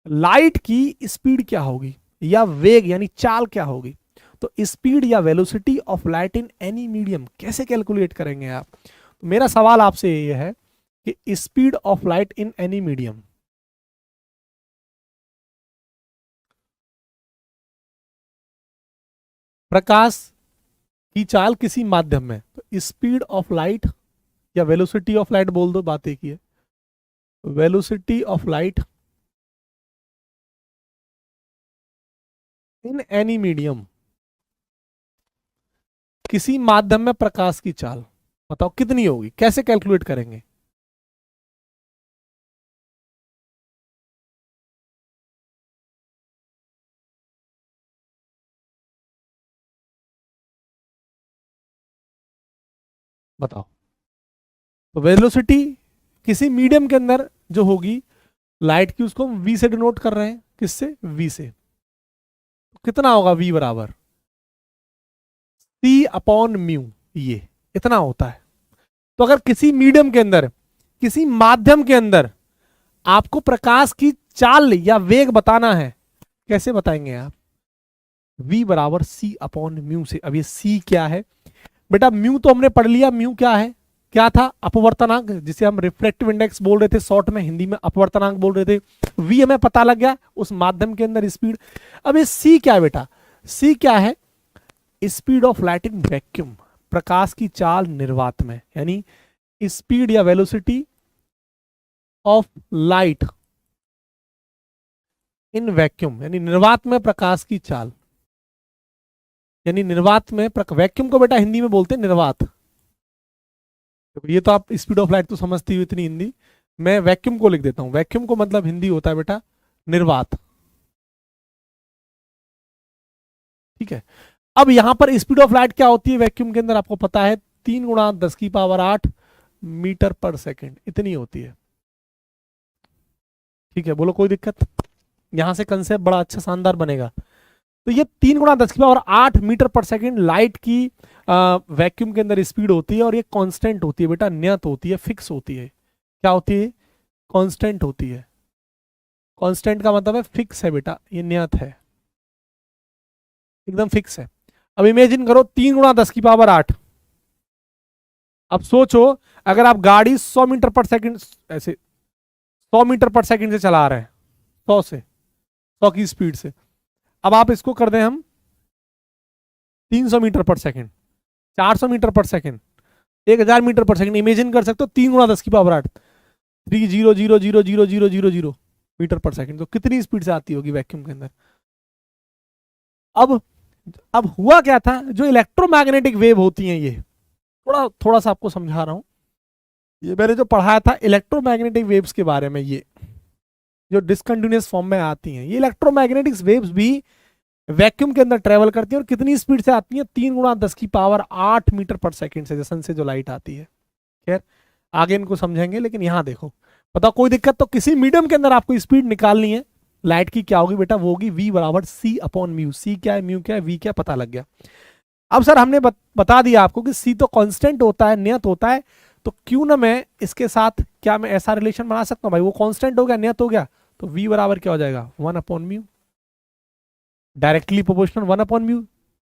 लाइट की स्पीड क्या होगी या वेग यानी चाल क्या होगी? तो स्पीड या velocity of light in any medium कैसे कैलकुलेट करेंगे आप? तो मेरा सवाल आपसे ये है कि speed of light in any medium, प्रकाश की चाल किसी माध्यम में, तो स्पीड ऑफ लाइट या वेलोसिटी ऑफ लाइट बोल दो, बात एक ही है। Velocity of light in any medium, किसी माध्यम में प्रकाश की चाल बताओ कितनी होगी, कैसे कैलकुलेट करेंगे? बताओ। तो वेलोसिटी किसी मीडियम के अंदर जो होगी लाइट की, उसको हम वी से डिनोट कर रहे हैं। किससे? वी से। तो कितना होगा? वी बराबर सी अपॉन म्यू, ये इतना होता है। तो अगर किसी मीडियम के अंदर, किसी माध्यम के अंदर आपको प्रकाश की चाल या वेग बताना है, कैसे बताएंगे आप? v बराबर सी अपॉन म्यू से। अब ये सी क्या है बेटा? म्यू तो हमने पढ़ लिया, म्यू क्या है? क्या था? अपवर्तनांक, जिसे हम रिफ्लेक्टिव इंडेक्स बोल रहे थे, शॉर्ट में हिंदी में अपवर्तनांक बोल रहे थे। v हमें पता लग गया, उस माध्यम के अंदर स्पीड। अब ये c क्या है बेटा? c क्या है? Speed of light in vacuum, प्रकाश की चाल निर्वात में, यानी स्पीड या velocity of light in vacuum, यानी निर्वात में प्रकाश की चाल, यानी निर्वात में वैक्यूम को बेटा हिंदी में बोलते हैं निर्वात। तो ये तो आप स्पीड ऑफ लाइट तो समझती हुई इतनी हिंदी, मैं वैक्यूम को लिख देता हूं। वैक्यूम को मतलब हिंदी होता है बेटा निर्वात। ठीक है। अब यहां पर स्पीड ऑफ लाइट क्या होती है वैक्यूम के अंदर? आपको पता है 3 × 10⁸ मीटर पर सेकेंड, इतनी होती है। ठीक है, बोलो कोई दिक्कत? यहां से कंसेप्ट बड़ा अच्छा शानदार बनेगा। तो ये 3 × 10⁸ मीटर पर सेकेंड लाइट की वैक्यूम के अंदर स्पीड होती है, और ये कांस्टेंट होती है बेटा, नियत होती है, फिक्स होती है। क्या होती है? कांस्टेंट होती है। कांस्टेंट का मतलब है फिक्स है बेटा, ये नियत है, एकदम फिक्स है। अब इमेजिन करो 3 × 10⁸। अब सोचो अगर आप गाड़ी 100 मीटर पर सेकंड, ऐसे 100 मीटर पर सेकंड से चला रहे हैं, 100 की स्पीड से, अब आप इसको कर दें हम 300 मीटर पर सेकंड, 400 मीटर पर सेकंड, 1000 मीटर पर सेकंड। इमेजिन कर सकते हो 3 × 10⁸ 300000000 मीटर पर सेकंड, तो कितनी स्पीड से आती होगी वैक्यूम के अंदर? अब हुआ क्या था, जो इलेक्ट्रोमैग्नेटिक वेव होती हैं, ये थोड़ा थोड़ा सा आपको समझा रहा हूं। ये मैंने जो पढ़ाया था इलेक्ट्रोमैग्नेटिक वेव्स के बारे में, ये जो डिसकंटिन्यूअस फॉर्म में आती हैं, ये इलेक्ट्रोमैग्नेटिक वेव्स भी वैक्यूम के अंदर ट्रेवल करती हैं, और कितनी स्पीड से आती हैं? 3 × 10⁸ मीटर पर सेकंड से, जैसे से जो लाइट आती है। खैर आगे इनको समझेंगे, लेकिन यहां देखो, बताओ कोई दिक्कत? तो किसी मीडियम के अंदर आपको स्पीड निकालनी है लाइट की, क्या होगी बेटा? वो होगी v बराबर सी अपॉन म्यू। सी क्या है, म्यू क्या है, v क्या पता लग गया। अब सर हमने बता दिया आपको कि c तो कांस्टेंट होता है, नियत होता है, तो क्यों ना मैं इसके साथ, क्या मैं ऐसा रिलेशन बना सकता हूं भाई? वो कांस्टेंट हो गया, नियत हो गया, तो v बराबर क्या हो जाएगा? 1 upon mu, directly proportional 1 upon mu.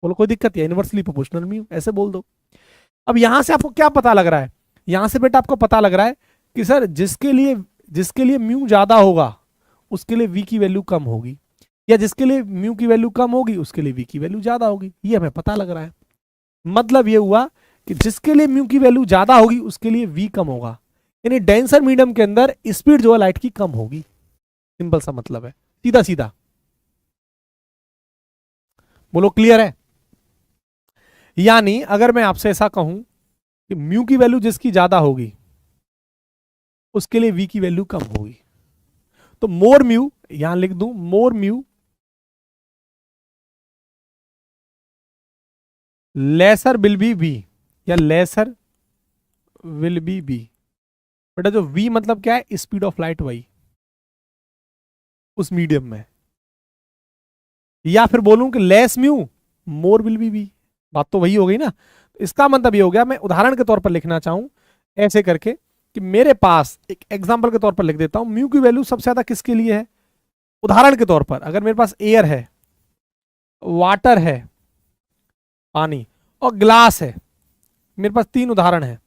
बोलो कोई दिक्कत है? इनवर्सली प्रोपोर्शनल म्यू, ऐसे बोल दो। अब यहां से आपको क्या पता लग रहा है, यहां से बेटा आपको पता लग रहा है कि सर जिसके लिए म्यू ज्यादा होगा उसके लिए वी की वैल्यू कम होगी, या जिसके लिए म्यू की वैल्यू कम होगी उसके लिए वी की वैल्यू ज्यादा होगी, ये हमें पता लग रहा है। मतलब ये हुआ कि जिसके लिए म्यू की वैल्यू ज्यादा होगी उसके लिए वी कम होगा, यानी डेंसर मीडियम के अंदर स्पीड जो है लाइट की कम होगी। सिंपल सा मतलब है, सीधा सीधा। बोलो क्लियर है? यानी अगर मैं आपसे ऐसा कहूं कि म्यू की वैल्यू जिसकी ज्यादा होगी उसके लिए वी की वैल्यू कम होगी, तो मोर म्यू, यहां लिख दूं more mu lesser will be V, या लेसर विल बी बी। बेटा जो वी मतलब क्या है, स्पीड ऑफ लाइट, वही उस मीडियम में। या फिर बोलूं कि less mu more will be B, बात तो वही हो गई ना। इसका मतलब ये हो गया, मैं उदाहरण के तौर पर लिखना चाहूं ऐसे करके कि मेरे पास एक एग्जांपल के तौर पर लिख देता हूं, म्यू की वैल्यू सबसे ज्यादा किसके लिए है। उदाहरण के तौर पर अगर मेरे पास एयर है, वाटर है, पानी और ग्लास है, मेरे पास 3 उदाहरण है,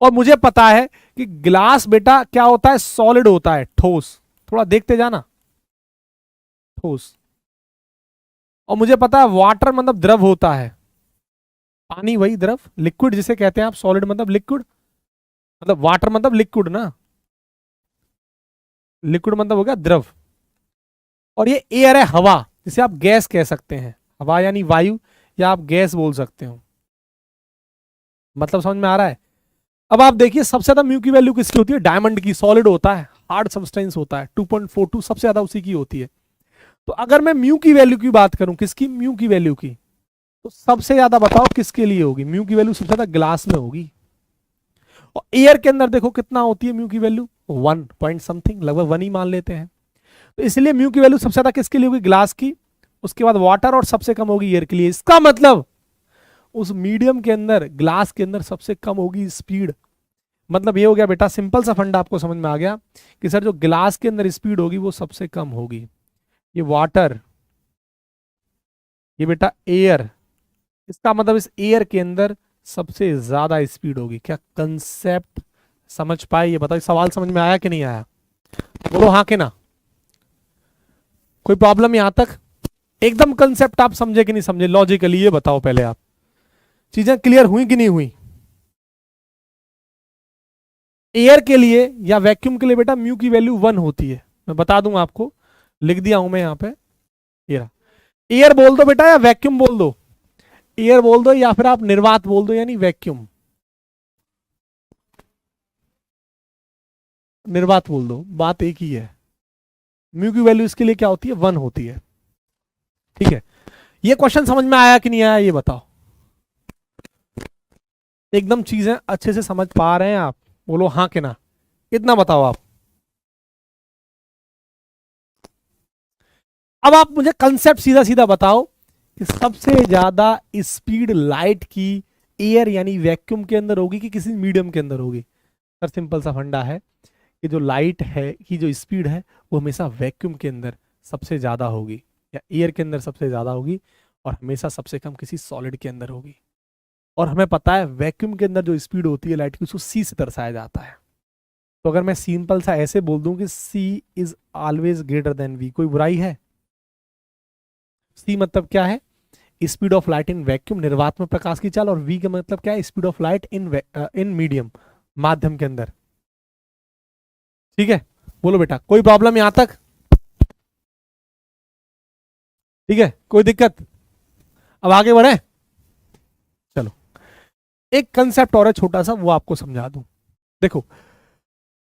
और मुझे पता है कि ग्लास बेटा क्या होता है, सॉलिड होता है, ठोस। थोड़ा देखते जाना, ठोस। और मुझे पता है वाटर मतलब द्रव होता है, पानी वही द्रव, लिक्विड जिसे कहते हैं आप, सॉलिड मतलब लिक्विड, मतलब वाटर मतलब लिक्विड ना, लिक्विड मतलब हो गया द्रव। और ये एयर है, हवा, जिसे आप गैस कह सकते हैं, हवा यानी वायु, या आप गैस बोल सकते हो। मतलब समझ में आ रहा है? अब आप देखिए सबसे ज्यादा म्यू की वैल्यू किसकी होती है, डायमंड की, सॉलिड होता है, हार्ड सब्सटेंस होता है, 2.42 सबसे ज्यादा उसी की होती है। तो अगर मैं म्यू की वैल्यू की बात करूं, किसकी, म्यू की वैल्यू की, तो सबसे ज्यादा बताओ किसके लिए होगी, म्यू की वैल्यू सबसे ज्यादा ग्लास में होगी। और एयर के अंदर देखो कितना होती है म्यू की वैल्यू, 1 पॉइंट समथिंग, लगभग 1 ही मान लेते हैं। तो इसलिए म्यू की वैल्यू सबसे ज्यादा किसके लिए होगी, ग्लास की, उसके बाद वाटर, और सबसे कम होगी एयर के लिए। इसका मतलब उस मीडियम के अंदर, ग्लास के अंदर सबसे कम होगी स्पीड। मतलब ये हो गया बेटा, सिंपल सा फंडा आपको समझ में आ गया कि सर जो ग्लास के अंदर स्पीड होगी वो सबसे कम होगी। ये वाटर, ये बेटा एयर, इसका मतलब इस एयर के अंदर सबसे ज्यादा स्पीड होगी। क्या कंसेप्ट समझ पाए? ये बताओ, सवाल समझ में आया कि नहीं आया? बोलो हाँ कि ना। कोई प्रॉब्लम यहां तक? एकदम कंसेप्ट आप समझे कि नहीं समझे लॉजिकली, ये बताओ पहले आप, चीजें क्लियर हुई कि नहीं हुई? एयर के लिए या वैक्यूम के लिए बेटा म्यू की वैल्यू 1 होती है, मैं बता दूंगा आपको, लिख दिया हूं मैं यहां पे। एयर बोल दो बेटा या वैक्यूम बोल दो, एयर बोल दो या फिर आप निर्वात बोल दो, यानी वैक्यूम, निर्वात बोल दो, बात एक ही है। म्यू की वैल्यू इसके लिए क्या होती है, 1 होती है। ठीक है, ये क्वेश्चन समझ में आया कि नहीं आया, ये बताओ। एकदम चीजें अच्छे से समझ पा रहे हैं आप? बोलो हाँ कि ना, इतना बताओ आप। अब आप मुझे कंसेप्ट सीधा सीधा बताओ कि सबसे ज्यादा स्पीड लाइट की एयर यानी वैक्यूम के अंदर होगी कि किसी मीडियम के अंदर होगी? सर सिंपल सा फंडा है कि जो लाइट है की जो स्पीड है वो हमेशा वैक्यूम के अंदर सबसे ज्यादा होगी, या एयर के अंदर सबसे ज्यादा होगी, और हमेशा सबसे कम किसी सॉलिड के अंदर होगी। और हमें पता है वैक्यूम के अंदर जो स्पीड होती है लाइट की, उसको सी से दर्शाया जाता है। तो अगर मैं सिंपल सा ऐसे बोल दूं कि C is always greater than V, कोई बुराई है? सी मतलब क्या है, speed of light in vacuum, निर्वात में प्रकाश की चाल, और वी का मतलब क्या है, speed of light in medium, माध्यम के अंदर। ठीक है, बोलो बेटा कोई प्रॉब्लम यहां तक? ठीक है, कोई दिक्कत? अब आगे बढ़े, चलो एक कंसेप्ट और है छोटा सा, वो आपको समझा दूं। देखो,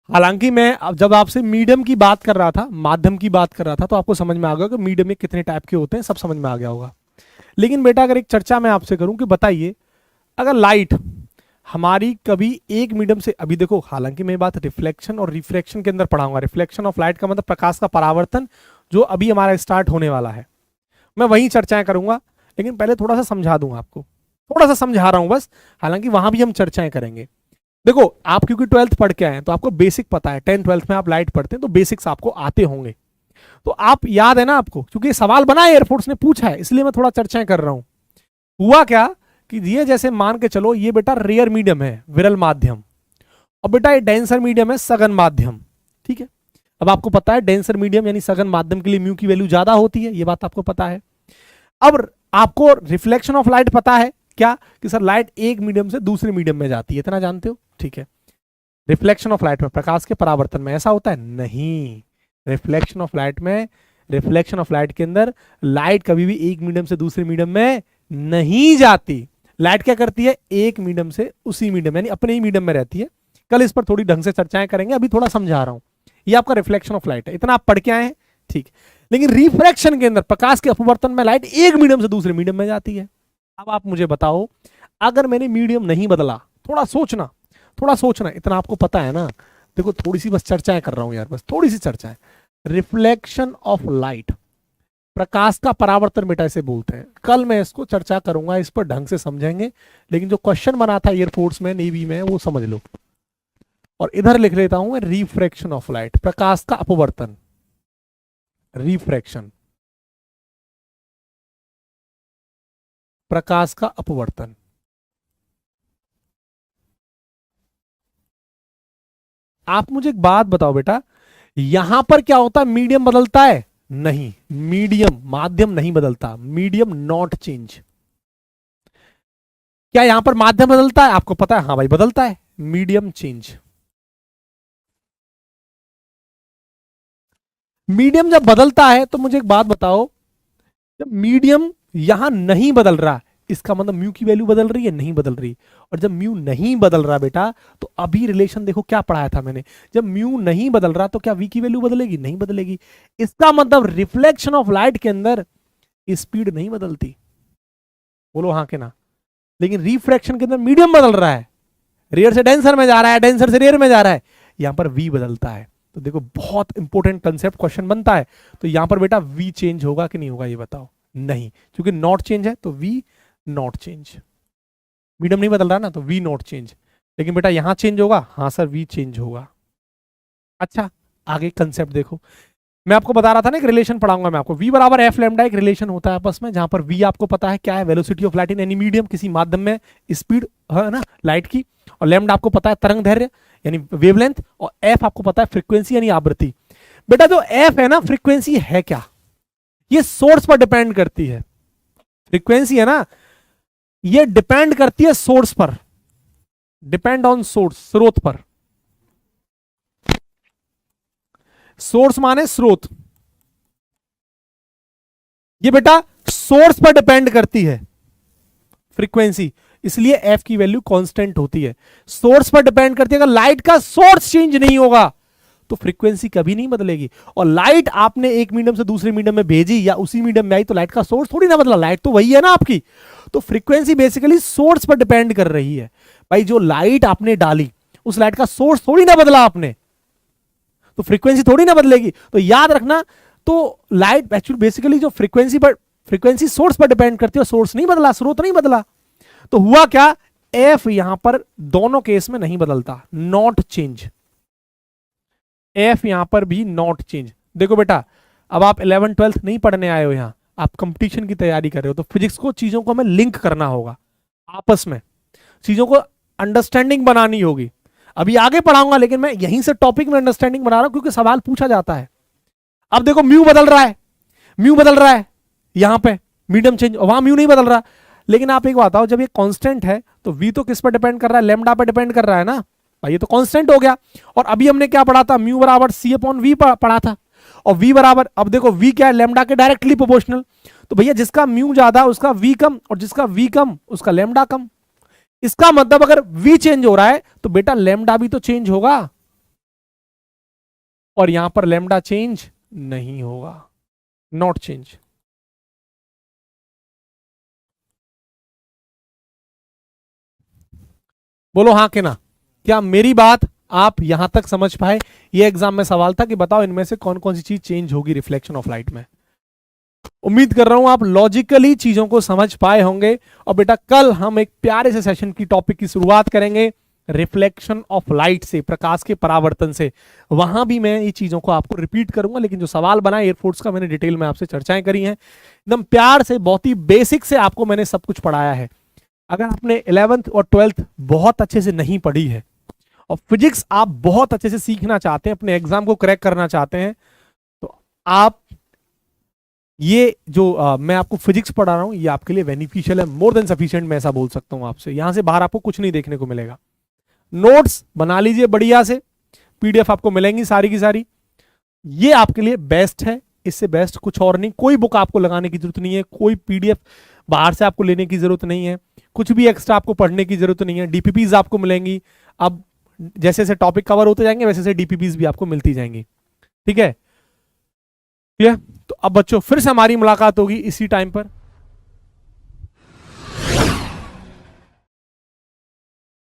हालांकि मैं अब जब आपसे मीडियम की बात कर रहा था, माध्यम की बात कर रहा था, तो आपको समझ में आ गया कि मीडियम में कितने टाइप के होते हैं, सब समझ में आ गया होगा। लेकिन बेटा अगर एक चर्चा मैं आपसे करूं कि बताइए, अगर लाइट हमारी कभी एक मीडियम से, अभी देखो हालांकि मैं बात रिफ्लेक्शन और रिफ्रैक्शन के अंदर पढ़ाऊंगा, रिफ्लेक्शन ऑफ लाइट का मतलब प्रकाश का परावर्तन, जो अभी हमारा स्टार्ट होने वाला है, मैं वही चर्चाएं करूंगा। लेकिन पहले थोड़ा सा समझा दूंगा आपको, थोड़ा सा समझा रहा हूं बस, हालांकि वहां भी हम चर्चाएं करेंगे। देखो आप क्योंकि 12th पढ़ के आए हैं तो आपको बेसिक पता है, 10th 12th में आप लाइट पढ़ते हैं तो बेसिक्स आपको आते होंगे, तो आप याद है ना आपको, क्योंकि सवाल बना है, एयरफोर्स ने पूछा है, इसलिए मैं थोड़ा चर्चाएं कर रहा हूं। हुआ क्या कि ये जैसे मान के चलो ये बेटा रेयर मीडियम है, विरल माध्यम, और बेटा ये डेंसर मीडियम है, सघन माध्यम। ठीक है, अब आपको पता है डेंसर मीडियम यानी सघन माध्यम के लिए म्यू की वैल्यू ज्यादा होती है, ये बात आपको पता है। अब आपको रिफ्लेक्शन ऑफ लाइट पता है क्या, कि सर लाइट एक मीडियम से दूसरे मीडियम में जाती है, इतना जानते हो। ठीक है, रिफ्लेक्शन ऑफ लाइट में, प्रकाश के परावर्तन में ऐसा होता है नहीं। रिफ्लेक्शन ऑफ लाइट में, रिफ्लेक्शन ऑफ लाइट के अंदर लाइट कभी भी एक मीडियम से दूसरे मीडियम में नहीं जाती। लाइट क्या करती है, एक मीडियम से उसी मीडियम यानी अपने ही मीडियम में रहती है। कल इस पर थोड़ी ढंग से चर्चाएं करेंगे, अभी थोड़ा समझा रहा हूं। ये आपका रिफ्लेक्शन ऑफ लाइट है, इतना आप पढ़ के आए हैं। ठीक, लेकिन रिफ्रैक्शन के अंदर, प्रकाश के अपवर्तन में, लाइट एक मीडियम से दूसरे मीडियम में जाती है। अब आप मुझे बताओ, अगर मैंने मीडियम नहीं बदला, थोड़ा सोचना, थोड़ा सोचना, इतना आपको पता है ना। देखो थोड़ी सी बस चर्चाएं कर रहा हूं यार, बस थोड़ी सी चर्चाएं। रिफ्लेक्शन ऑफ लाइट, प्रकाश का परावर्तन बेटा इसे बोलते हैं। कल मैं इसको चर्चा करूंगा, इस पर ढंग से समझेंगे, लेकिन जो क्वेश्चन बना था एयरफोर्स में, नेवी में, वो समझ लो। और इधर लिख लेता हूं रिफ्रैक्शन ऑफ लाइट, प्रकाश का अपवर्तन, रिफ्रैक्शन, प्रकाश का अपवर्तन। आप मुझे एक बात बताओ बेटा, यहां पर क्या होता है, मीडियम बदलता है? नहीं, मीडियम, माध्यम नहीं बदलता, मीडियम नॉट चेंज। क्या यहां पर माध्यम बदलता है? आपको पता है, हाँ भाई बदलता है, मीडियम चेंज। मीडियम जब बदलता है तो मुझे एक बात बताओ, जब मीडियम यहां नहीं बदल रहा, इसका मतलब म्यू की वैल्यू बदल रही है? नहीं बदल रही। और जब म्यू नहीं बदल रहा बेटा, तो अभी रिलेशन देखो क्या पढ़ाया था मैंने, जब म्यू नहीं बदल रहा तो क्या वी की वैल्यू बदलेगी? नहीं बदलेगी। इसका मतलब रिफ्लेक्शन ऑफ लाइट के अंदर स्पीड नहीं बदलती, बोलो हाँ के ना। लेकिन रिफ्रैक्शन के अंदर मीडियम बदल रहा है, रेयर से डेंसर में जा रहा है, डेंसर से रेयर में जा रहा है, यहां पर वी बदलता है। तो देखो बहुत इंपॉर्टेंट कंसेप्ट क्वेश्चन बनता है। तो यहां पर बेटा वी चेंज होगा कि नहीं होगा, ये बताओ। नहीं, क्योंकि नॉट चेंज है तो वी नॉट चेंज। मीडियम नहीं बदल रहा ना, तो वी नॉट चेंज। लेकिन बेटा यहां चेंज होगा, हाँ सर वी चेंज होगा। अच्छा, आगे कंसेप्ट देखो, मैं आपको बता रहा था ना, एक रिलेशन पढ़ाऊंगा मैं आपको, v बराबर एफ लैम्डा, एक रिलेशन होता है आपस में, जहां पर v आपको पता है क्या है, velocity of light in any medium, किसी माध्यम में स्पीड है ना लाइट की, और लैम्डा आपको पता है तरंग दैर्घ्य यानी वेवलेंथ, और f आपको पता है फ्रीक्वेंसी यानी आवृत्ति। बेटा जो f है ना, फ्रीक्वेंसी है क्या, ये सोर्स पर डिपेंड करती है। फ्रीक्वेंसी है ना, ये डिपेंड करती है सोर्स पर, डिपेंड ऑन सोर्स, स्रोत पर। सोर्स माने स्रोत, ये बेटा सोर्स पर डिपेंड करती है फ्रीक्वेंसी, इसलिए एफ की वैल्यू कांस्टेंट होती है। सोर्स पर डिपेंड करती है, अगर लाइट का सोर्स चेंज नहीं होगा तो फ्रीक्वेंसी कभी नहीं बदलेगी। और लाइट आपने एक मीडियम से दूसरे मीडियम में भेजी या उसी मीडियम में आई तो लाइट का सोर्स थोड़ी ना बदला, लाइट तो वही है ना आपकी। तो फ्रीक्वेंसी बेसिकली सोर्स पर डिपेंड कर रही है। भाई जो लाइट आपने डाली, उस लाइट का सोर्स थोड़ी ना बदला आपने, तो फ्रीक्वेंसी थोड़ी ना बदलेगी। तो याद रखना, तो लाइट एक्चुअली बेसिकली जो फ्रीक्वेंसी सोर्स पर डिपेंड करती है, सोर्स नहीं बदला, स्रोत नहीं बदला। तो हुआ क्या, एफ यहां पर दोनों केस में नहीं बदलता, नॉट चेंज। एफ यहां पर भी नॉट चेंज। देखो बेटा, अब आप 11th 12th नहीं पढ़ने आए हो, यहां आप कंपटीशन की तैयारी कर रहे हो, तो फिजिक्स को, चीजों को हमें लिंक करना होगा आपस में, चीजों को अंडरस्टैंडिंग बनानी होगी। अभी आगे पढ़ाऊंगा, लेकिन मैं यहीं से टॉपिक में अंडरस्टैंडिंग बना रहा हूं, क्योंकि सवाल पूछा जाता है। अब देखो म्यू बदल रहा है, म्यू बदल रहा है यहां पे, मीडियम चेंज, वहां म्यू नहीं बदल रहा। लेकिन आप एक बात बताओ, जब ये कांस्टेंट है तो वी तो किस पर डिपेंड कर रहा है, लैम्डा पर डिपेंड कर रहा है ना भाई, ये तो कांस्टेंट हो गया। और अभी हमने क्या पढ़ा था, म्यू बराबर सी अपॉन वी पढ़ा था, और वी बराबर, अब देखो वी क्या है, लैम्डा के डायरेक्टली प्रोपोर्शनल। तो भैया जिसका म्यू ज्यादा उसका वी कम, और जिसका वी कम उसका लैम्डा कम। इसका मतलब अगर वी चेंज हो रहा है तो बेटा लैम्डा भी तो चेंज होगा, और यहां पर लैम्डा चेंज नहीं होगा, नॉट चेंज। बोलो हाँ के ना, क्या मेरी बात आप यहां तक समझ पाए? ये एग्जाम में सवाल था कि बताओ इनमें से कौन कौन सी चीज चेंज होगी रिफ्लेक्शन ऑफ लाइट में। उम्मीद कर रहा हूं आप लॉजिकली चीजों को समझ पाए होंगे। और बेटा कल हम एक प्यारे से सेशन की टॉपिक की शुरुआत करेंगे रिफ्लेक्शन ऑफ लाइट से, प्रकाश के परावर्तन से। वहां भी मैं ये चीजों को आपको रिपीट करूंगा, लेकिन जो सवाल बना एयरफोर्स का मैंने डिटेल में आपसे चर्चाएं करी हैं, एकदम प्यार से, बहुत ही बेसिक से आपको मैंने सब कुछ पढ़ाया है। अगर आपने 11th और 12th बहुत अच्छे से नहीं पढ़ी है और फिजिक्स आप बहुत अच्छे से सीखना चाहते हैं, अपने एग्जाम को क्रैक करना चाहते हैं, तो आप ये जो मैं आपको फिजिक्स पढ़ा रहा हूं ये आपके लिए बेनिफिशियल है, मोर देन सफिशिएंट, मैं ऐसा बोल सकता हूं आपसे। यहां से बाहर आपको कुछ नहीं देखने को मिलेगा। नोट्स बना लीजिए बढ़िया से, पीडीएफ आपको मिलेंगी सारी की सारी, ये आपके लिए बेस्ट है, इससे बेस्ट कुछ और नहीं। कोई बुक आपको लगाने की जरूरत नहीं है, कोई पीडीएफ बाहर से आपको लेने की जरूरत नहीं है, कुछ भी एक्स्ट्रा आपको पढ़ने की जरूरत नहीं है। डीपीपीज आपको मिलेंगी, अब जैसे जैसे टॉपिक कवर होते जाएंगे वैसे वैसे डीपीपीज भी आपको मिलती जाएंगी। ठीक है, ठीक है। तो अब बच्चों फिर से हमारी मुलाकात होगी इसी टाइम पर।